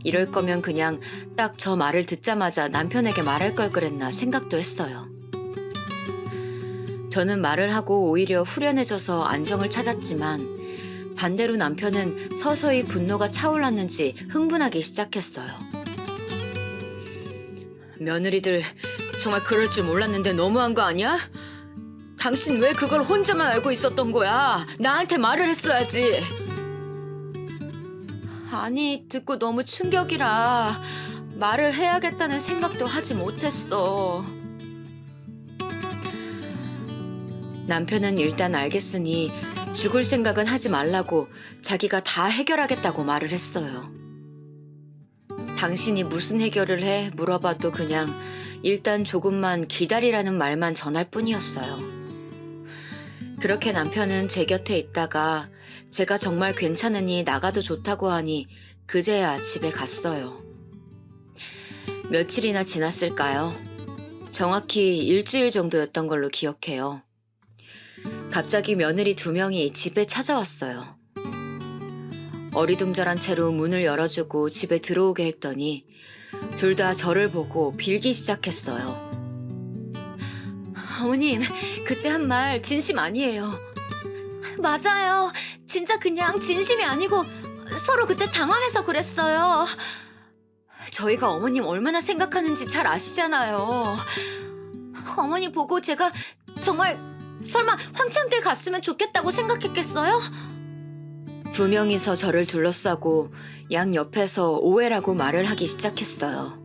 Speaker 1: 이럴 거면 그냥 딱 저 말을 듣자마자 남편에게 말할 걸 그랬나 생각도 했어요. 저는 말을 하고 오히려 후련해져서 안정을 찾았지만 반대로 남편은 서서히 분노가 차올랐는지 흥분하기 시작했어요. 며느리들 정말 그럴 줄 몰랐는데 너무한 거 아니야? 당신 왜 그걸 혼자만 알고 있었던 거야? 나한테 말을 했어야지. 아니, 듣고 너무 충격이라 말을 해야겠다는 생각도 하지 못했어. 남편은 일단 알겠으니 죽을 생각은 하지 말라고 자기가 다 해결하겠다고 말을 했어요. 당신이 무슨 해결을 해? 물어봐도 그냥 일단 조금만 기다리라는 말만 전할 뿐이었어요. 그렇게 남편은 제 곁에 있다가 제가 정말 괜찮으니 나가도 좋다고 하니 그제야 집에 갔어요. 며칠이나 지났을까요? 정확히 일주일 정도였던 걸로 기억해요. 갑자기 며느리 2명이 집에 찾아왔어요. 어리둥절한 채로 문을 열어주고 집에 들어오게 했더니 둘 다 저를 보고 빌기 시작했어요. 어머님, 그때 한 말 진심 아니에요.
Speaker 2: 맞아요. 진짜 그냥 진심이 아니고 서로 그때 당황해서 그랬어요.
Speaker 1: 저희가 어머님 얼마나 생각하는지 잘 아시잖아요.
Speaker 2: 어머니 보고 제가 정말 설마 황천길 갔으면 좋겠다고 생각했겠어요?
Speaker 1: 두 명이서 저를 둘러싸고 양 옆에서 오해라고 말을 하기 시작했어요.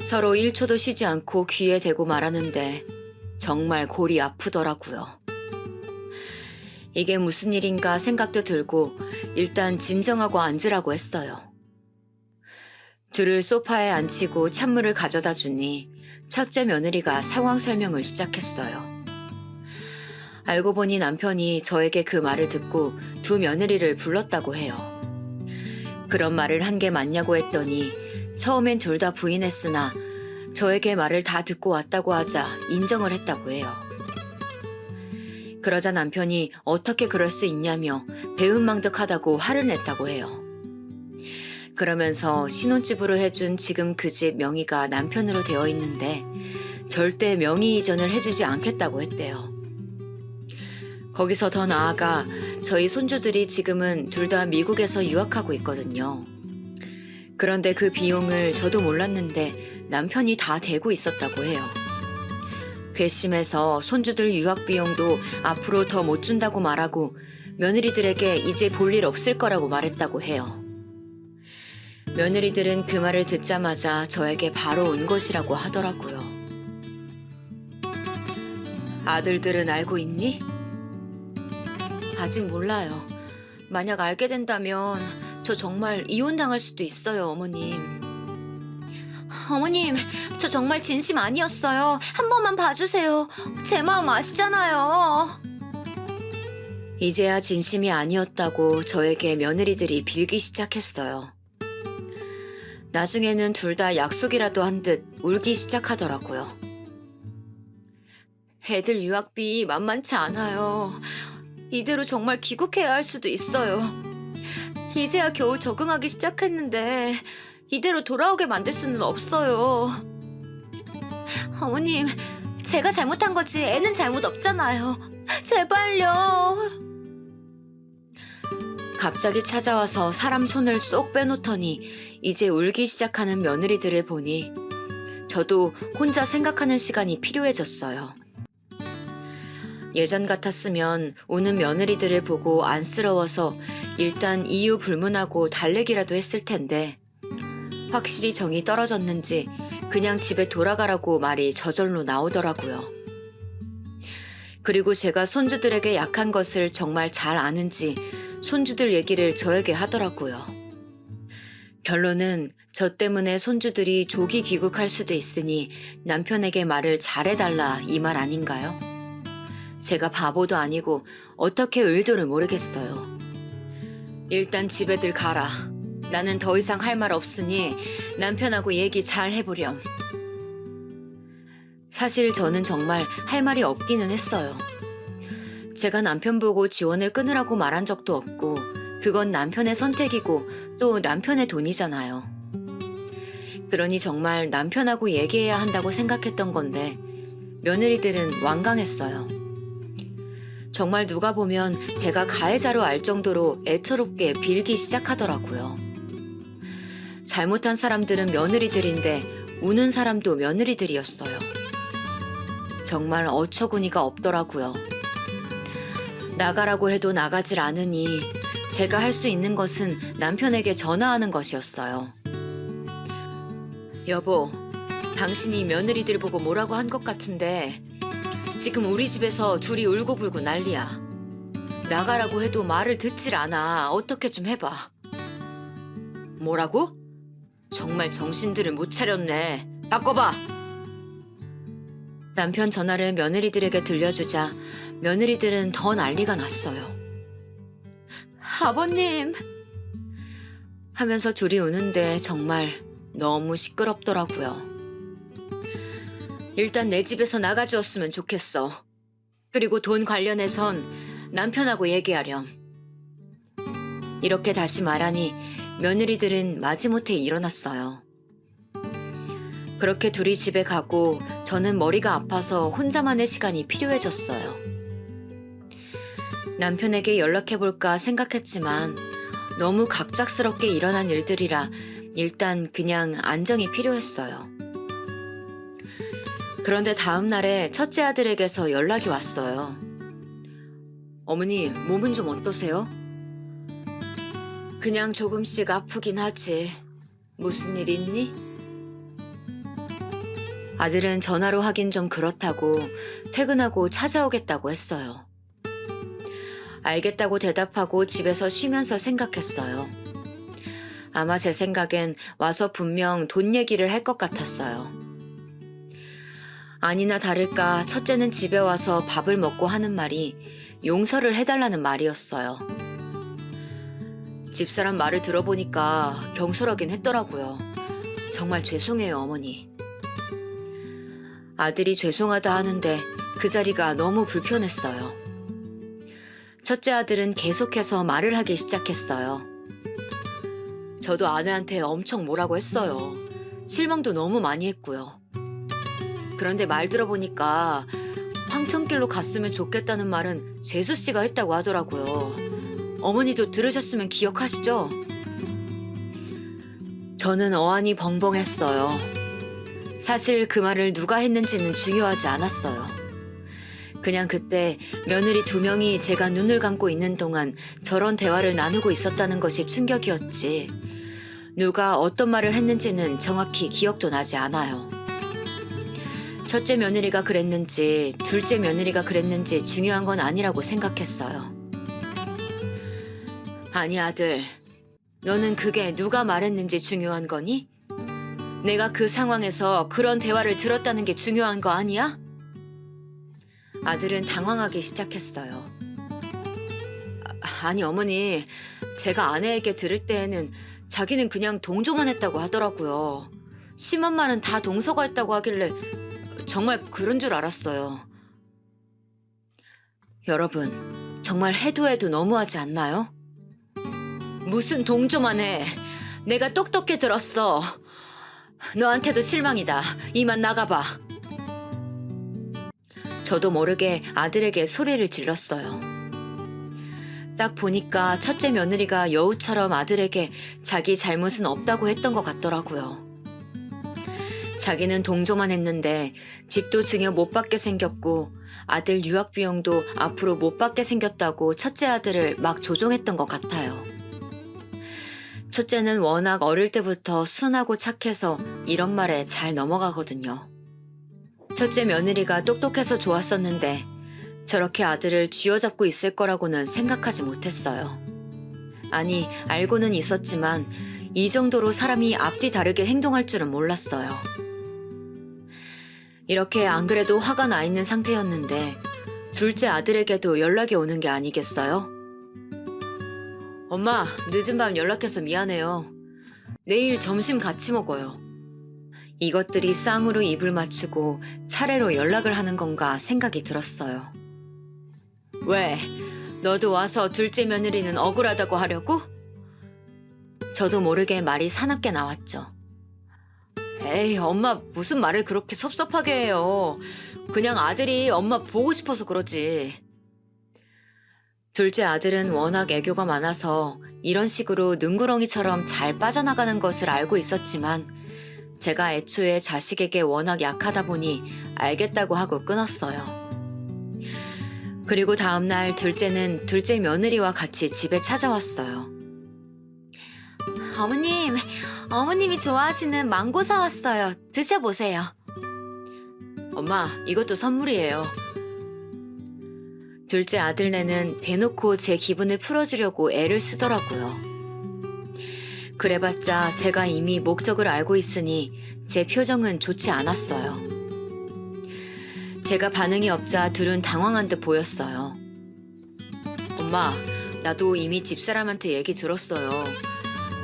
Speaker 1: 서로 1초도 쉬지 않고 귀에 대고 말하는데 정말 골이 아프더라고요. 이게 무슨 일인가 생각도 들고 일단 진정하고 앉으라고 했어요. 둘을 소파에 앉히고 찬물을 가져다 주니 첫째 며느리가 상황 설명을 시작했어요. 알고 보니 남편이 저에게 그 말을 듣고 두 며느리를 불렀다고 해요. 그런 말을 한 게 맞냐고 했더니 처음엔 둘 다 부인했으나 저에게 말을 다 듣고 왔다고 하자 인정을 했다고 해요. 그러자 남편이 어떻게 그럴 수 있냐며 배은망덕하다고 화를 냈다고 해요. 그러면서 신혼집으로 해준 지금 그 집 명의가 남편으로 되어 있는데 절대 명의 이전을 해주지 않겠다고 했대요. 거기서 더 나아가 저희 손주들이 지금은 둘 다 미국에서 유학하고 있거든요. 그런데 그 비용을 저도 몰랐는데 남편이 다 대고 있었다고 해요. 괘씸해서 손주들 유학 비용도 앞으로 더 못 준다고 말하고 며느리들에게 이제 볼 일 없을 거라고 말했다고 해요. 며느리들은 그 말을 듣자마자 저에게 바로 온 것이라고 하더라고요. 아들들은 알고 있니? 아직 몰라요. 만약 알게 된다면 저 정말 이혼당할 수도 있어요, 어머님.
Speaker 2: 어머님, 저 정말 진심 아니었어요. 한 번만 봐주세요. 제 마음 아시잖아요.
Speaker 1: 이제야 진심이 아니었다고 저에게 며느리들이 빌기 시작했어요. 나중에는 둘 다 약속이라도 한 듯 울기 시작하더라고요. 애들 유학비 만만치 않아요. 이대로 정말 귀국해야 할 수도 있어요. 이제야 겨우 적응하기 시작했는데 이대로 돌아오게 만들 수는 없어요.
Speaker 2: 어머님, 제가 잘못한 거지 애는 잘못 없잖아요. 제발요.
Speaker 1: 갑자기 찾아와서 사람 손을 쏙 빼놓더니 이제 울기 시작하는 며느리들을 보니 저도 혼자 생각하는 시간이 필요해졌어요. 예전 같았으면 우는 며느리들을 보고 안쓰러워서 일단 이유 불문하고 달래기라도 했을 텐데 확실히 정이 떨어졌는지 그냥 집에 돌아가라고 말이 저절로 나오더라고요. 그리고 제가 손주들에게 약한 것을 정말 잘 아는지 손주들 얘기를 저에게 하더라고요. 결론은 저 때문에 손주들이 조기 귀국할 수도 있으니 남편에게 말을 잘해달라 이 말 아닌가요? 제가 바보도 아니고 어떻게 의도를 모르겠어요. 일단 집에들 가라. 나는 더 이상 할 말 없으니 남편하고 얘기 잘 해보렴. 사실 저는 정말 할 말이 없기는 했어요. 제가 남편 보고 지원을 끊으라고 말한 적도 없고 그건 남편의 선택이고 또 남편의 돈이잖아요. 그러니 정말 남편하고 얘기해야 한다고 생각했던 건데 며느리들은 완강했어요. 정말 누가 보면 제가 가해자로 알 정도로 애처롭게 빌기 시작하더라고요. 잘못한 사람들은 며느리들인데 우는 사람도 며느리들이었어요. 정말 어처구니가 없더라고요. 나가라고 해도 나가질 않으니 제가 할 수 있는 것은 남편에게 전화하는 것이었어요. 여보, 당신이 며느리들 보고 뭐라고 한 것 같은데 지금 우리 집에서 둘이 울고불고 난리야. 나가라고 해도 말을 듣질 않아. 어떻게 좀 해봐. 뭐라고? 정말 정신들을 못 차렸네. 바꿔봐. 남편 전화를 며느리들에게 들려주자 며느리들은 더 난리가 났어요. 아버님 하면서 둘이 우는데 정말 너무 시끄럽더라고요. 일단 내 집에서 나가주었으면 좋겠어. 그리고 돈 관련해선 남편하고 얘기하렴. 이렇게 다시 말하니 며느리들은 마지못해 일어났어요. 그렇게 둘이 집에 가고 저는 머리가 아파서 혼자만의 시간이 필요해졌어요. 남편에게 연락해볼까 생각했지만 너무 갑작스럽게 일어난 일들이라 일단 그냥 안정이 필요했어요. 그런데 다음 날에 첫째 아들에게서 연락이 왔어요. 어머니, 몸은 좀 어떠세요? 그냥 조금씩 아프긴 하지. 무슨 일 있니? 아들은 전화로 하긴 좀 그렇다고 퇴근하고 찾아오겠다고 했어요. 알겠다고 대답하고 집에서 쉬면서 생각했어요. 아마 제 생각엔 와서 분명 돈 얘기를 할 것 같았어요. 아니나 다를까 첫째는 집에 와서 밥을 먹고 하는 말이 용서를 해달라는 말이었어요. 집사람 말을 들어보니까 경솔하긴 했더라고요. 정말 죄송해요, 어머니. 아들이 죄송하다 하는데 그 자리가 너무 불편했어요. 첫째 아들은 계속해서 말을 하기 시작했어요. 저도 아내한테 엄청 뭐라고 했어요. 실망도 너무 많이 했고요. 그런데 말 들어보니까 황천길로 갔으면 좋겠다는 말은 재수 씨가 했다고 하더라고요. 어머니도 들으셨으면 기억하시죠? 저는 어안이 벙벙했어요. 사실 그 말을 누가 했는지는 중요하지 않았어요. 그냥 그때 며느리 2명이 제가 눈을 감고 있는 동안 저런 대화를 나누고 있었다는 것이 충격이었지. 누가 어떤 말을 했는지는 정확히 기억도 나지 않아요. 첫째 며느리가 그랬는지 둘째 며느리가 그랬는지 중요한 건 아니라고 생각했어요. 아니 아들, 너는 그게 누가 말했는지 중요한 거니? 내가 그 상황에서 그런 대화를 들었다는 게 중요한 거 아니야? 아들은 당황하기 시작했어요. 아니 어머니, 제가 아내에게 들을 때에는 자기는 그냥 동조만 했다고 하더라고요. 심한 말은 다 동서가 했다고 하길래 정말 그런 줄 알았어요. 여러분, 정말 해도 해도 너무하지 않나요? 무슨 동조만 해. 내가 똑똑히 들었어. 너한테도 실망이다. 이만 나가봐. 저도 모르게 아들에게 소리를 질렀어요. 딱 보니까 첫째 며느리가 여우처럼 아들에게 자기 잘못은 없다고 했던 것 같더라고요. 자기는 동조만 했는데 집도 증여 못 받게 생겼고 아들 유학 비용도 앞으로 못 받게 생겼다고 첫째 아들을 막 조종했던 것 같아요. 첫째는 워낙 어릴 때부터 순하고 착해서 이런 말에 잘 넘어가거든요. 첫째 며느리가 똑똑해서 좋았었는데 저렇게 아들을 쥐어잡고 있을 거라고는 생각하지 못했어요. 아니, 알고는 있었지만 이 정도로 사람이 앞뒤 다르게 행동할 줄은 몰랐어요. 이렇게 안 그래도 화가 나 있는 상태였는데 둘째 아들에게도 연락이 오는 게 아니겠어요? 엄마, 늦은 밤 연락해서 미안해요. 내일 점심 같이 먹어요. 이것들이 쌍으로 입을 맞추고 차례로 연락을 하는 건가 생각이 들었어요. 왜? 너도 와서 둘째 며느리는 억울하다고 하려고? 저도 모르게 말이 사납게 나왔죠. 에이, 엄마 무슨 말을 그렇게 섭섭하게 해요. 그냥 아들이 엄마 보고 싶어서 그러지. 둘째 아들은 워낙 애교가 많아서 이런 식으로 눈구렁이처럼 잘 빠져나가는 것을 알고 있었지만 제가 애초에 자식에게 워낙 약하다 보니 알겠다고 하고 끊었어요. 그리고 다음날 둘째는 둘째 며느리와 같이 집에 찾아왔어요.
Speaker 2: 어머님, 어머님이 좋아하시는 망고 사왔어요. 드셔보세요.
Speaker 1: 엄마, 이것도 선물이에요. 둘째 아들네는 대놓고 제 기분을 풀어주려고 애를 쓰더라고요. 그래봤자 제가 이미 목적을 알고 있으니 제 표정은 좋지 않았어요. 제가 반응이 없자 둘은 당황한 듯 보였어요. 엄마, 나도 이미 집사람한테 얘기 들었어요.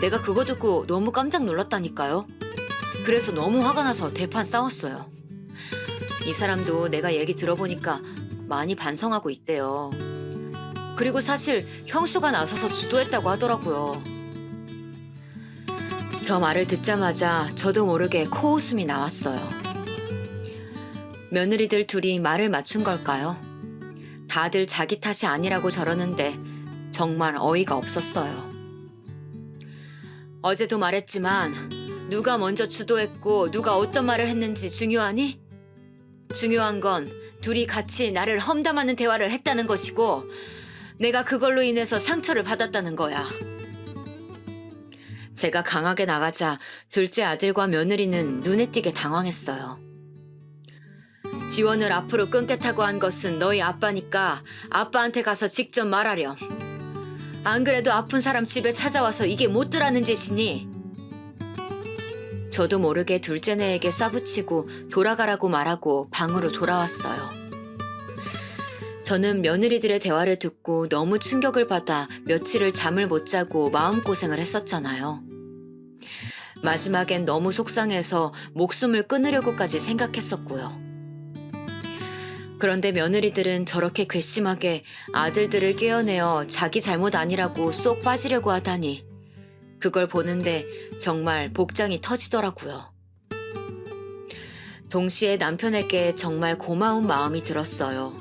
Speaker 1: 내가 그거 듣고 너무 깜짝 놀랐다니까요. 그래서 너무 화가 나서 대판 싸웠어요. 이 사람도 내가 얘기 들어보니까 많이 반성하고 있대요. 그리고 사실 형수가 나서서 주도했다고 하더라고요. 저 말을 듣자마자 저도 모르게 코웃음이 나왔어요. 며느리들 둘이 말을 맞춘 걸까요? 다들 자기 탓이 아니라고 저러는데 정말 어이가 없었어요. 어제도 말했지만 누가 먼저 주도했고 누가 어떤 말을 했는지 중요하니? 중요한 건 둘이 같이 나를 험담하는 대화를 했다는 것이고 내가 그걸로 인해서 상처를 받았다는 거야. 제가 강하게 나가자 둘째 아들과 며느리는 눈에 띄게 당황했어요. 지원을 앞으로 끊겠다고 한 것은 너희 아빠니까 아빠한테 가서 직접 말하렴. 안 그래도 아픈 사람 집에 찾아와서 이게 못들하는 짓이니? 저도 모르게 둘째네에게 쏴붙이고 돌아가라고 말하고 방으로 돌아왔어요. 저는 며느리들의 대화를 듣고 너무 충격을 받아 며칠을 잠을 못 자고 마음고생을 했었잖아요. 마지막엔 너무 속상해서 목숨을 끊으려고까지 생각했었고요. 그런데 며느리들은 저렇게 괘씸하게 아들들을 깨어내어 자기 잘못 아니라고 쏙 빠지려고 하다니 그걸 보는데 정말 복장이 터지더라고요. 동시에 남편에게 정말 고마운 마음이 들었어요.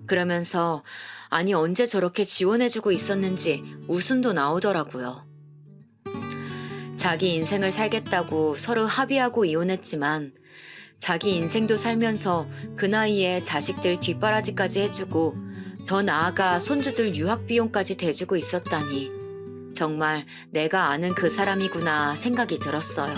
Speaker 1: 그러면서 아니 언제 저렇게 지원해주고 있었는지 웃음도 나오더라고요. 자기 인생을 살겠다고 서로 합의하고 이혼했지만 자기 인생도 살면서 그 나이에 자식들 뒷바라지까지 해주고 더 나아가 손주들 유학 비용까지 대주고 있었다니 정말 내가 아는 그 사람이구나 생각이 들었어요.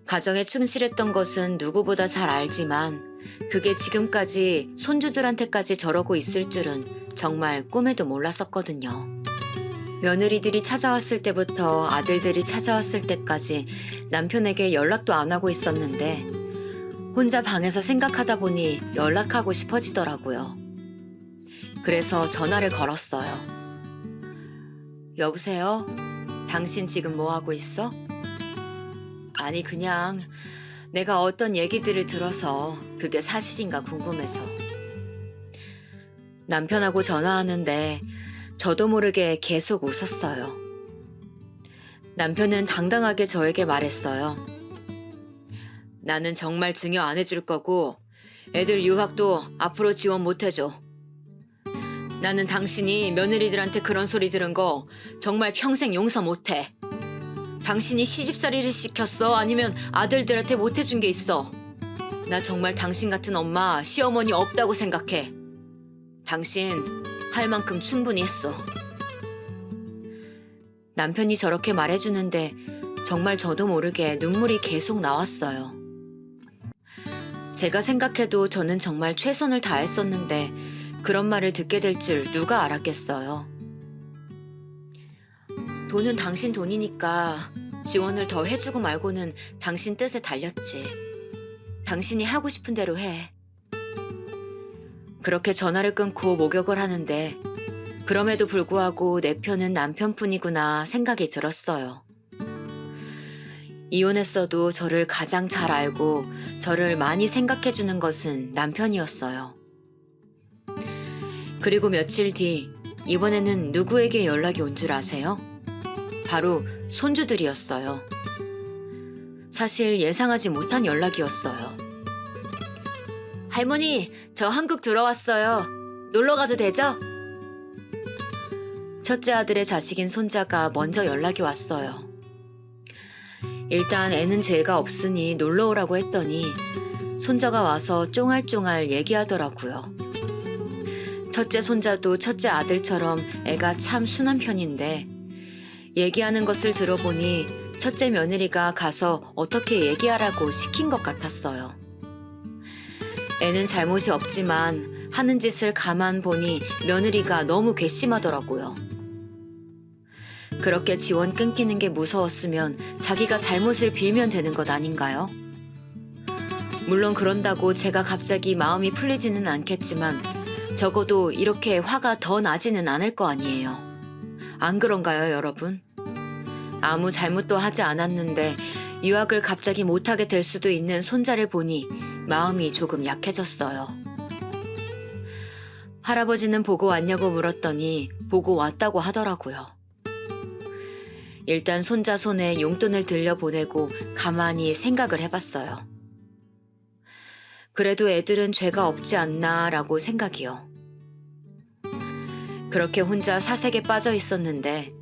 Speaker 1: 가정에 충실했던 것은 누구보다 잘 알지만 그게 지금까지 손주들한테까지 저러고 있을 줄은 정말 꿈에도 몰랐었거든요. 며느리들이 찾아왔을 때부터 아들들이 찾아왔을 때까지 남편에게 연락도 안 하고 있었는데 혼자 방에서 생각하다 보니 연락하고 싶어지더라고요. 그래서 전화를 걸었어요. 여보세요? 당신 지금 뭐 하고 있어? 아니 그냥 내가 어떤 얘기들을 들어서 그게 사실인가 궁금해서. 남편하고 전화하는데 저도 모르게 계속 웃었어요. 남편은 당당하게 저에게 말했어요. 나는 정말 증여 안 해줄 거고 애들 유학도 앞으로 지원 못 해줘. 나는 당신이 며느리들한테 그런 소리 들은 거 정말 평생 용서 못 해. 당신이 시집살이를 시켰어? 아니면 아들들한테 못 해준 게 있어? 나 정말 당신 같은 엄마, 시어머니 없다고 생각해. 당신 할 만큼 충분히 했어. 남편이 저렇게 말해주는데 정말 저도 모르게 눈물이 계속 나왔어요. 제가 생각해도 저는 정말 최선을 다했었는데 그런 말을 듣게 될 줄 누가 알았겠어요. 돈은 당신 돈이니까 지원을 더 해주고 말고는 당신 뜻에 달렸지. 당신이 하고 싶은 대로 해. 그렇게 전화를 끊고 목욕을 하는데 그럼에도 불구하고 내 편은 남편뿐이구나 생각이 들었어요. 이혼했어도 저를 가장 잘 알고 저를 많이 생각해주는 것은 남편이었어요. 그리고 며칠 뒤 이번에는 누구에게 연락이 온 줄 아세요? 바로 손주들이었어요. 사실 예상하지 못한 연락이었어요. 할머니, 저 한국 들어왔어요. 놀러 가도 되죠? 첫째 아들의 자식인 손자가 먼저 연락이 왔어요. 일단 애는 죄가 없으니 놀러 오라고 했더니 손자가 와서 쫑알쫑알 얘기하더라고요. 첫째 손자도 첫째 아들처럼 애가 참 순한 편인데 얘기하는 것을 들어보니 첫째 며느리가 가서 어떻게 얘기하라고 시킨 것 같았어요. 애는 잘못이 없지만 하는 짓을 가만 보니 며느리가 너무 괘씸하더라고요. 그렇게 지원 끊기는 게 무서웠으면 자기가 잘못을 빌면 되는 것 아닌가요? 물론 그런다고 제가 갑자기 마음이 풀리지는 않겠지만 적어도 이렇게 화가 더 나지는 않을 거 아니에요. 안 그런가요, 여러분? 아무 잘못도 하지 않았는데 유학을 갑자기 못하게 될 수도 있는 손자를 보니 마음이 조금 약해졌어요. 할아버지는 보고 왔냐고 물었더니 보고 왔다고 하더라고요. 일단 손자 손에 용돈을 들려보내고 가만히 생각을 해봤어요. 그래도 애들은 죄가 없지 않나라고 생각이요. 그렇게 혼자 사색에 빠져 있었는데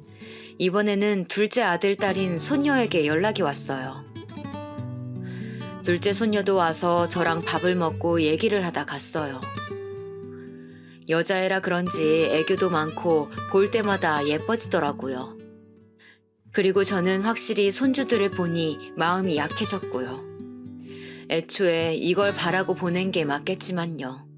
Speaker 1: 이번에는 둘째 아들 딸인 손녀에게 연락이 왔어요. 둘째 손녀도 와서 저랑 밥을 먹고 얘기를 하다 갔어요. 여자애라 그런지 애교도 많고 볼 때마다 예뻐지더라고요. 그리고 저는 확실히 손주들을 보니 마음이 약해졌고요. 애초에 이걸 바라고 보낸 게 맞겠지만요.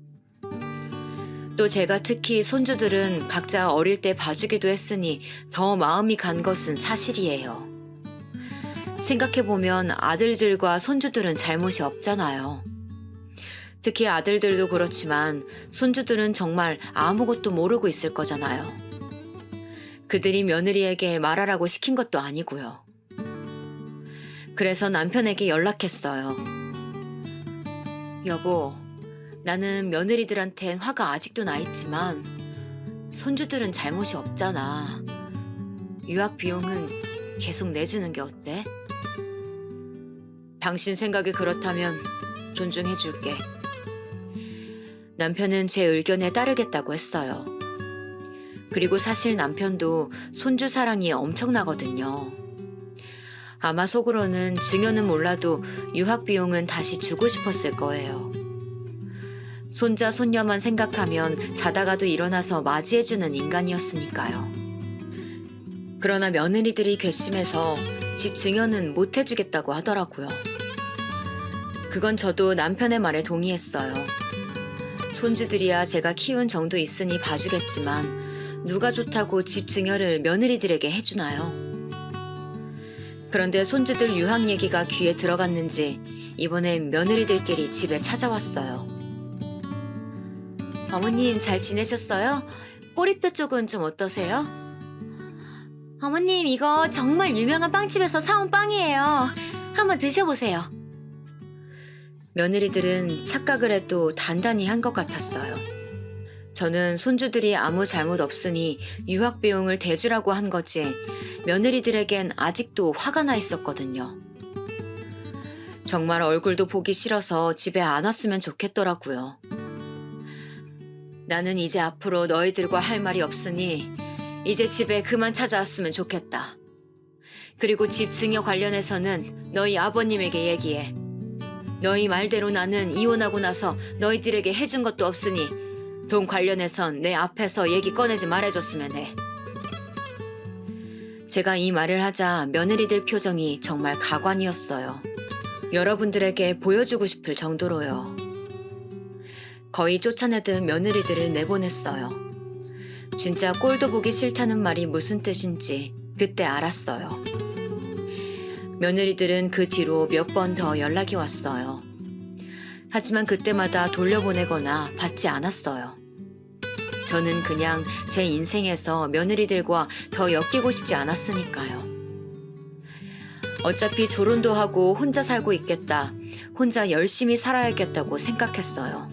Speaker 1: 또 제가 특히 손주들은 각자 어릴 때 봐주기도 했으니 더 마음이 간 것은 사실이에요. 생각해보면 아들들과 손주들은 잘못이 없잖아요. 특히 아들들도 그렇지만 손주들은 정말 아무것도 모르고 있을 거잖아요. 그들이 며느리에게 말하라고 시킨 것도 아니고요. 그래서 남편에게 연락했어요. 여보, 나는 며느리들한텐 화가 아직도 나 있지만 손주들은 잘못이 없잖아. 유학 비용은 계속 내주는 게 어때? 당신 생각이 그렇다면 존중해줄게. 남편은 제 의견에 따르겠다고 했어요. 그리고 사실 남편도 손주 사랑이 엄청나거든요. 아마 속으로는 증여는 몰라도 유학 비용은 다시 주고 싶었을 거예요. 손자 손녀만 생각하면 자다가도 일어나서 맞이해주는 인간이었으니까요. 그러나 며느리들이 괘씸해서 집 증여는 못 해주겠다고 하더라고요. 그건 저도 남편의 말에 동의했어요. 손주들이야 제가 키운 정도 있으니 봐주겠지만 누가 좋다고 집 증여를 며느리들에게 해주나요? 그런데 손주들 유학 얘기가 귀에 들어갔는지 이번엔 며느리들끼리 집에 찾아왔어요. 어머님 잘 지내셨어요? 꼬리뼈 쪽은 좀 어떠세요?
Speaker 2: 어머님, 이거 정말 유명한 빵집에서 사온 빵이에요. 한번 드셔보세요.
Speaker 1: 며느리들은 착각을 해도 단단히 한 것 같았어요. 저는 손주들이 아무 잘못 없으니 유학 비용을 대주라고 한 거지 며느리들에겐 아직도 화가 나 있었거든요. 정말 얼굴도 보기 싫어서 집에 안 왔으면 좋겠더라고요. 나는 이제 앞으로 너희들과 할 말이 없으니 이제 집에 그만 찾아왔으면 좋겠다. 그리고 집 증여 관련해서는 너희 아버님에게 얘기해. 너희 말대로 나는 이혼하고 나서 너희들에게 해준 것도 없으니 돈 관련해선 내 앞에서 얘기 꺼내지 말아줬으면 해. 제가 이 말을 하자 며느리들 표정이 정말 가관이었어요. 여러분들에게 보여주고 싶을 정도로요. 거의 쫓아내듯 며느리들을 내보냈어요. 진짜 꼴도 보기 싫다는 말이 무슨 뜻인지 그때 알았어요. 며느리들은 그 뒤로 몇 번 더 연락이 왔어요. 하지만 그때마다 돌려보내거나 받지 않았어요. 저는 그냥 제 인생에서 며느리들과 더 엮이고 싶지 않았으니까요. 어차피 졸혼도 하고 혼자 살고 있겠다. 혼자 열심히 살아야겠다고 생각했어요.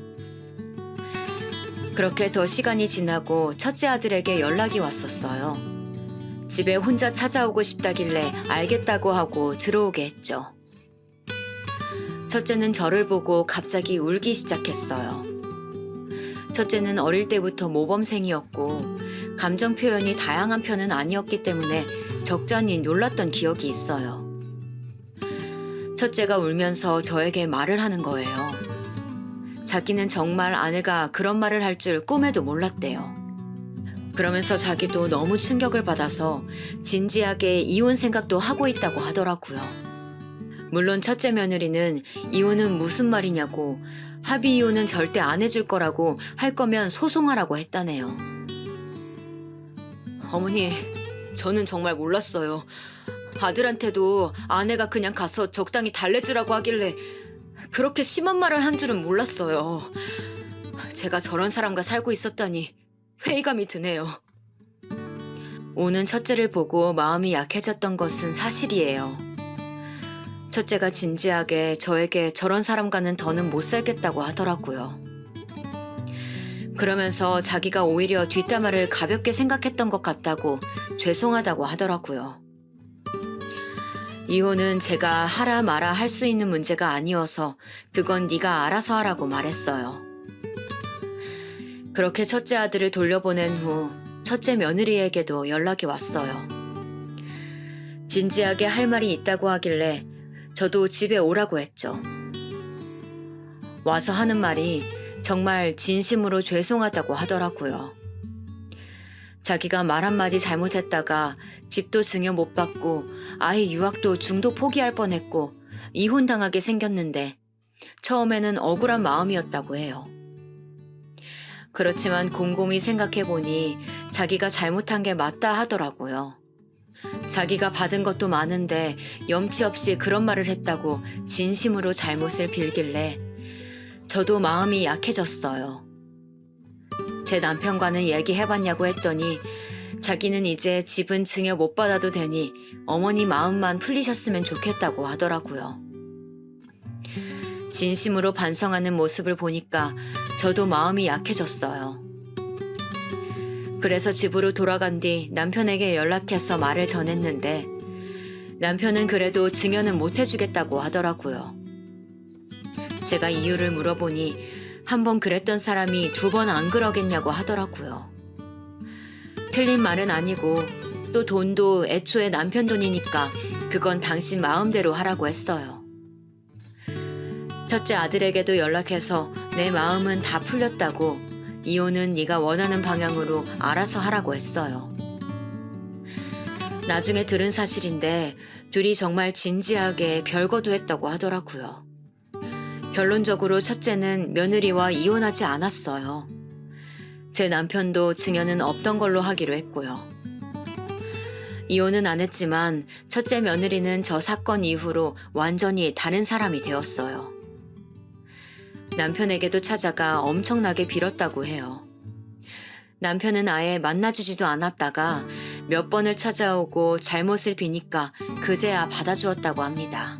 Speaker 1: 그렇게 더 시간이 지나고 첫째 아들에게 연락이 왔었어요. 집에 혼자 찾아오고 싶다길래 알겠다고 하고 들어오게 했죠. 첫째는 저를 보고 갑자기 울기 시작했어요. 첫째는 어릴 때부터 모범생이었고 감정 표현이 다양한 편은 아니었기 때문에 적잖이 놀랐던 기억이 있어요. 첫째가 울면서 저에게 말을 하는 거예요. 자기는 정말 아내가 그런 말을 할 줄 꿈에도 몰랐대요. 그러면서 자기도 너무 충격을 받아서 진지하게 이혼 생각도 하고 있다고 하더라고요. 물론 첫째 며느리는 이혼은 무슨 말이냐고 합의 이혼은 절대 안 해줄 거라고 할 거면 소송하라고 했다네요. 어머니, 저는 정말 몰랐어요. 아들한테도 아내가 그냥 가서 적당히 달래주라고 하길래 그렇게 심한 말을 한 줄은 몰랐어요. 제가 저런 사람과 살고 있었다니 회의감이 드네요. 우는 첫째를 보고 마음이 약해졌던 것은 사실이에요. 첫째가 진지하게 저에게 저런 사람과는 더는 못 살겠다고 하더라고요. 그러면서 자기가 오히려 뒷담화를 가볍게 생각했던 것 같다고 죄송하다고 하더라고요. 이혼은 제가 하라 마라 할 수 있는 문제가 아니어서 그건 네가 알아서 하라고 말했어요. 그렇게 첫째 아들을 돌려보낸 후 첫째 며느리에게도 연락이 왔어요. 진지하게 할 말이 있다고 하길래 저도 집에 오라고 했죠. 와서 하는 말이 정말 진심으로 죄송하다고 하더라고요. 자기가 말 한마디 잘못했다가 집도 증여 못 받고 아이 유학도 중도 포기할 뻔했고 이혼당하게 생겼는데 처음에는 억울한 마음이었다고 해요. 그렇지만 곰곰이 생각해보니 자기가 잘못한 게 맞다 하더라고요. 자기가 받은 것도 많은데 염치 없이 그런 말을 했다고 진심으로 잘못을 빌길래 저도 마음이 약해졌어요. 제 남편과는 얘기해봤냐고 했더니 자기는 이제 집은 증여 못 받아도 되니 어머니 마음만 풀리셨으면 좋겠다고 하더라고요. 진심으로 반성하는 모습을 보니까 저도 마음이 약해졌어요. 그래서 집으로 돌아간 뒤 남편에게 연락해서 말을 전했는데 남편은 그래도 증여는 못 해주겠다고 하더라고요. 제가 이유를 물어보니 한 번 그랬던 사람이 두 번 안 그러겠냐고 하더라고요. 틀린 말은 아니고 또 돈도 애초에 남편 돈이니까 그건 당신 마음대로 하라고 했어요. 첫째 아들에게도 연락해서 내 마음은 다 풀렸다고 이혼은 네가 원하는 방향으로 알아서 하라고 했어요. 나중에 들은 사실인데 둘이 정말 진지하게 별거도 했다고 하더라고요. 결론적으로 첫째는 며느리와 이혼하지 않았어요. 제 남편도 증여는 없던 걸로 하기로 했고요. 이혼은 안 했지만 첫째 며느리는 저 사건 이후로 완전히 다른 사람이 되었어요. 남편에게도 찾아가 엄청나게 빌었다고 해요. 남편은 아예 만나주지도 않았다가 몇 번을 찾아오고 잘못을 비니까 그제야 받아주었다고 합니다.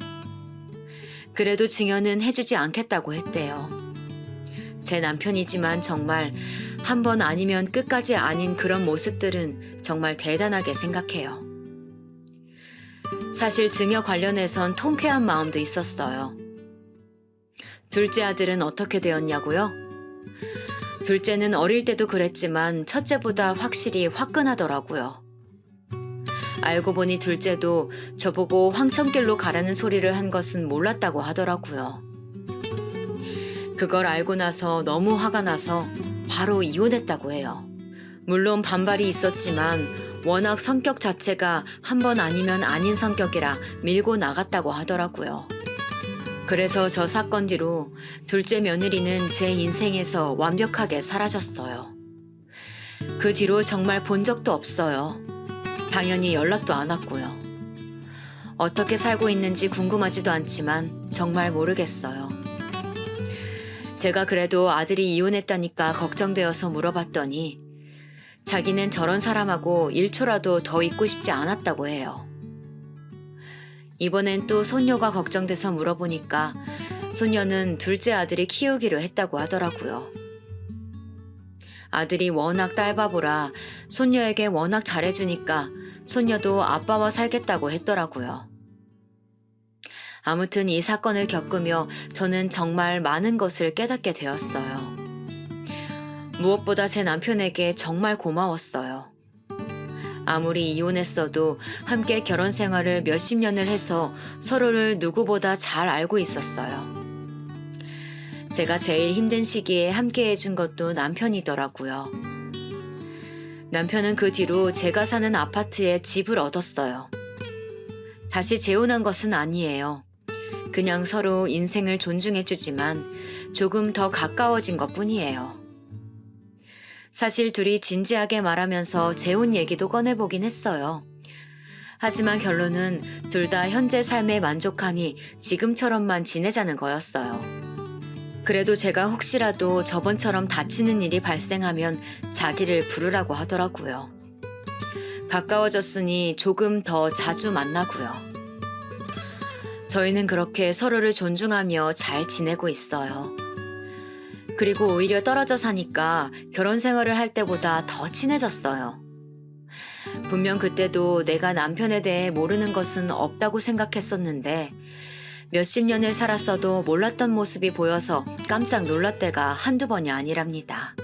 Speaker 1: 그래도 증여는 해주지 않겠다고 했대요. 제 남편이지만 정말 한 번 아니면 끝까지 아닌 그런 모습들은 정말 대단하게 생각해요. 사실 증여 관련해선 통쾌한 마음도 있었어요. 둘째 아들은 어떻게 되었냐고요? 둘째는 어릴 때도 그랬지만 첫째보다 확실히 화끈하더라고요. 알고 보니 둘째도 저보고 황천길로 가라는 소리를 한 것은 몰랐다고 하더라고요. 그걸 알고 나서 너무 화가 나서 바로 이혼했다고 해요. 물론 반발이 있었지만 워낙 성격 자체가 한 번 아니면 아닌 성격이라 밀고 나갔다고 하더라고요. 그래서 저 사건 뒤로 둘째 며느리는 제 인생에서 완벽하게 사라졌어요. 그 뒤로 정말 본 적도 없어요. 당연히 연락도 안 왔고요. 어떻게 살고 있는지 궁금하지도 않지만 정말 모르겠어요. 제가 그래도 아들이 이혼했다니까 걱정되어서 물어봤더니 자기는 저런 사람하고 1초라도 더 있고 싶지 않았다고 해요. 이번엔 또 손녀가 걱정돼서 물어보니까 손녀는 둘째 아들이 키우기로 했다고 하더라고요. 아들이 워낙 딸바보라 손녀에게 워낙 잘해주니까 손녀도 아빠와 살겠다고 했더라고요. 아무튼 이 사건을 겪으며 저는 정말 많은 것을 깨닫게 되었어요. 무엇보다 제 남편에게 정말 고마웠어요. 아무리 이혼했어도 함께 결혼 생활을 몇십 년을 해서 서로를 누구보다 잘 알고 있었어요. 제가 제일 힘든 시기에 함께 해준 것도 남편이더라고요. 남편은 그 뒤로 제가 사는 아파트에 집을 얻었어요. 다시 재혼한 것은 아니에요. 그냥 서로 인생을 존중해주지만 조금 더 가까워진 것뿐이에요. 사실 둘이 진지하게 말하면서 재혼 얘기도 꺼내보긴 했어요. 하지만 결론은 둘 다 현재 삶에 만족하니 지금처럼만 지내자는 거였어요. 그래도 제가 혹시라도 저번처럼 다치는 일이 발생하면 자기를 부르라고 하더라고요. 가까워졌으니 조금 더 자주 만나고요. 저희는 그렇게 서로를 존중하며 잘 지내고 있어요. 그리고 오히려 떨어져 사니까 결혼 생활을 할 때보다 더 친해졌어요. 분명 그때도 내가 남편에 대해 모르는 것은 없다고 생각했었는데 몇십 년을 살았어도 몰랐던 모습이 보여서 깜짝 놀랄 때가 한두 번이 아니랍니다.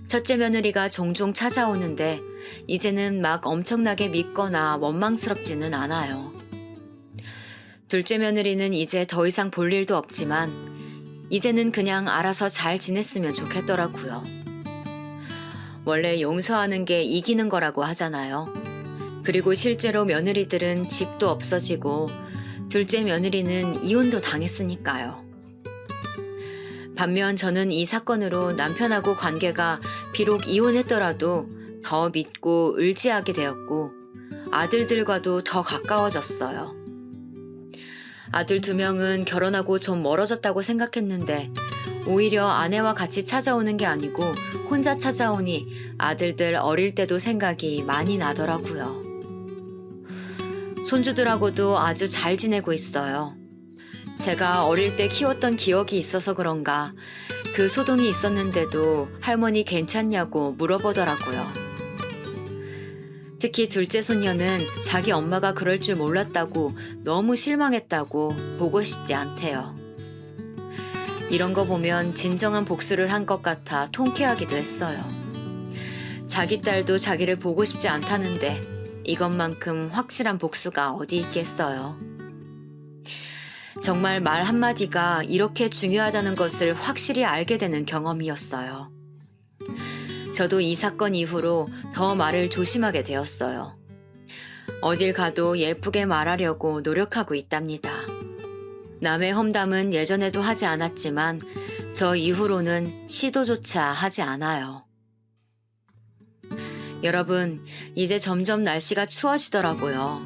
Speaker 1: 첫째 며느리가 종종 찾아오는데 이제는 막 엄청나게 밉거나 원망스럽지는 않아요. 둘째 며느리는 이제 더 이상 볼 일도 없지만 이제는 그냥 알아서 잘 지냈으면 좋겠더라고요. 원래 용서하는 게 이기는 거라고 하잖아요. 그리고 실제로 며느리들은 집도 없어지고 둘째 며느리는 이혼도 당했으니까요. 반면 저는 이 사건으로 남편하고 관계가 비록 이혼했더라도 더 믿고 의지하게 되었고 아들들과도 더 가까워졌어요. 아들 2명은 결혼하고 좀 멀어졌다고 생각했는데 오히려 아내와 같이 찾아오는 게 아니고 혼자 찾아오니 아들들 어릴 때도 생각이 많이 나더라고요. 손주들하고도 아주 잘 지내고 있어요. 제가 어릴 때 키웠던 기억이 있어서 그런가 그 소동이 있었는데도 할머니 괜찮냐고 물어보더라고요. 특히 둘째 손녀는 자기 엄마가 그럴 줄 몰랐다고 너무 실망했다고 보고 싶지 않대요. 이런 거 보면 진정한 복수를 한 것 같아 통쾌하기도 했어요. 자기 딸도 자기를 보고 싶지 않다는데 이것만큼 확실한 복수가 어디 있겠어요. 정말 말 한마디가 이렇게 중요하다는 것을 확실히 알게 되는 경험이었어요. 저도 이 사건 이후로 더 말을 조심하게 되었어요. 어딜 가도 예쁘게 말하려고 노력하고 있답니다. 남의 험담은 예전에도 하지 않았지만 저 이후로는 시도조차 하지 않아요. 여러분, 이제 점점 날씨가 추워지더라고요.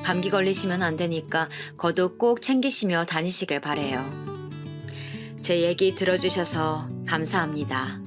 Speaker 1: 감기 걸리시면 안 되니까 겉옷 꼭 챙기시며 다니시길 바래요. 제 얘기 들어주셔서 감사합니다.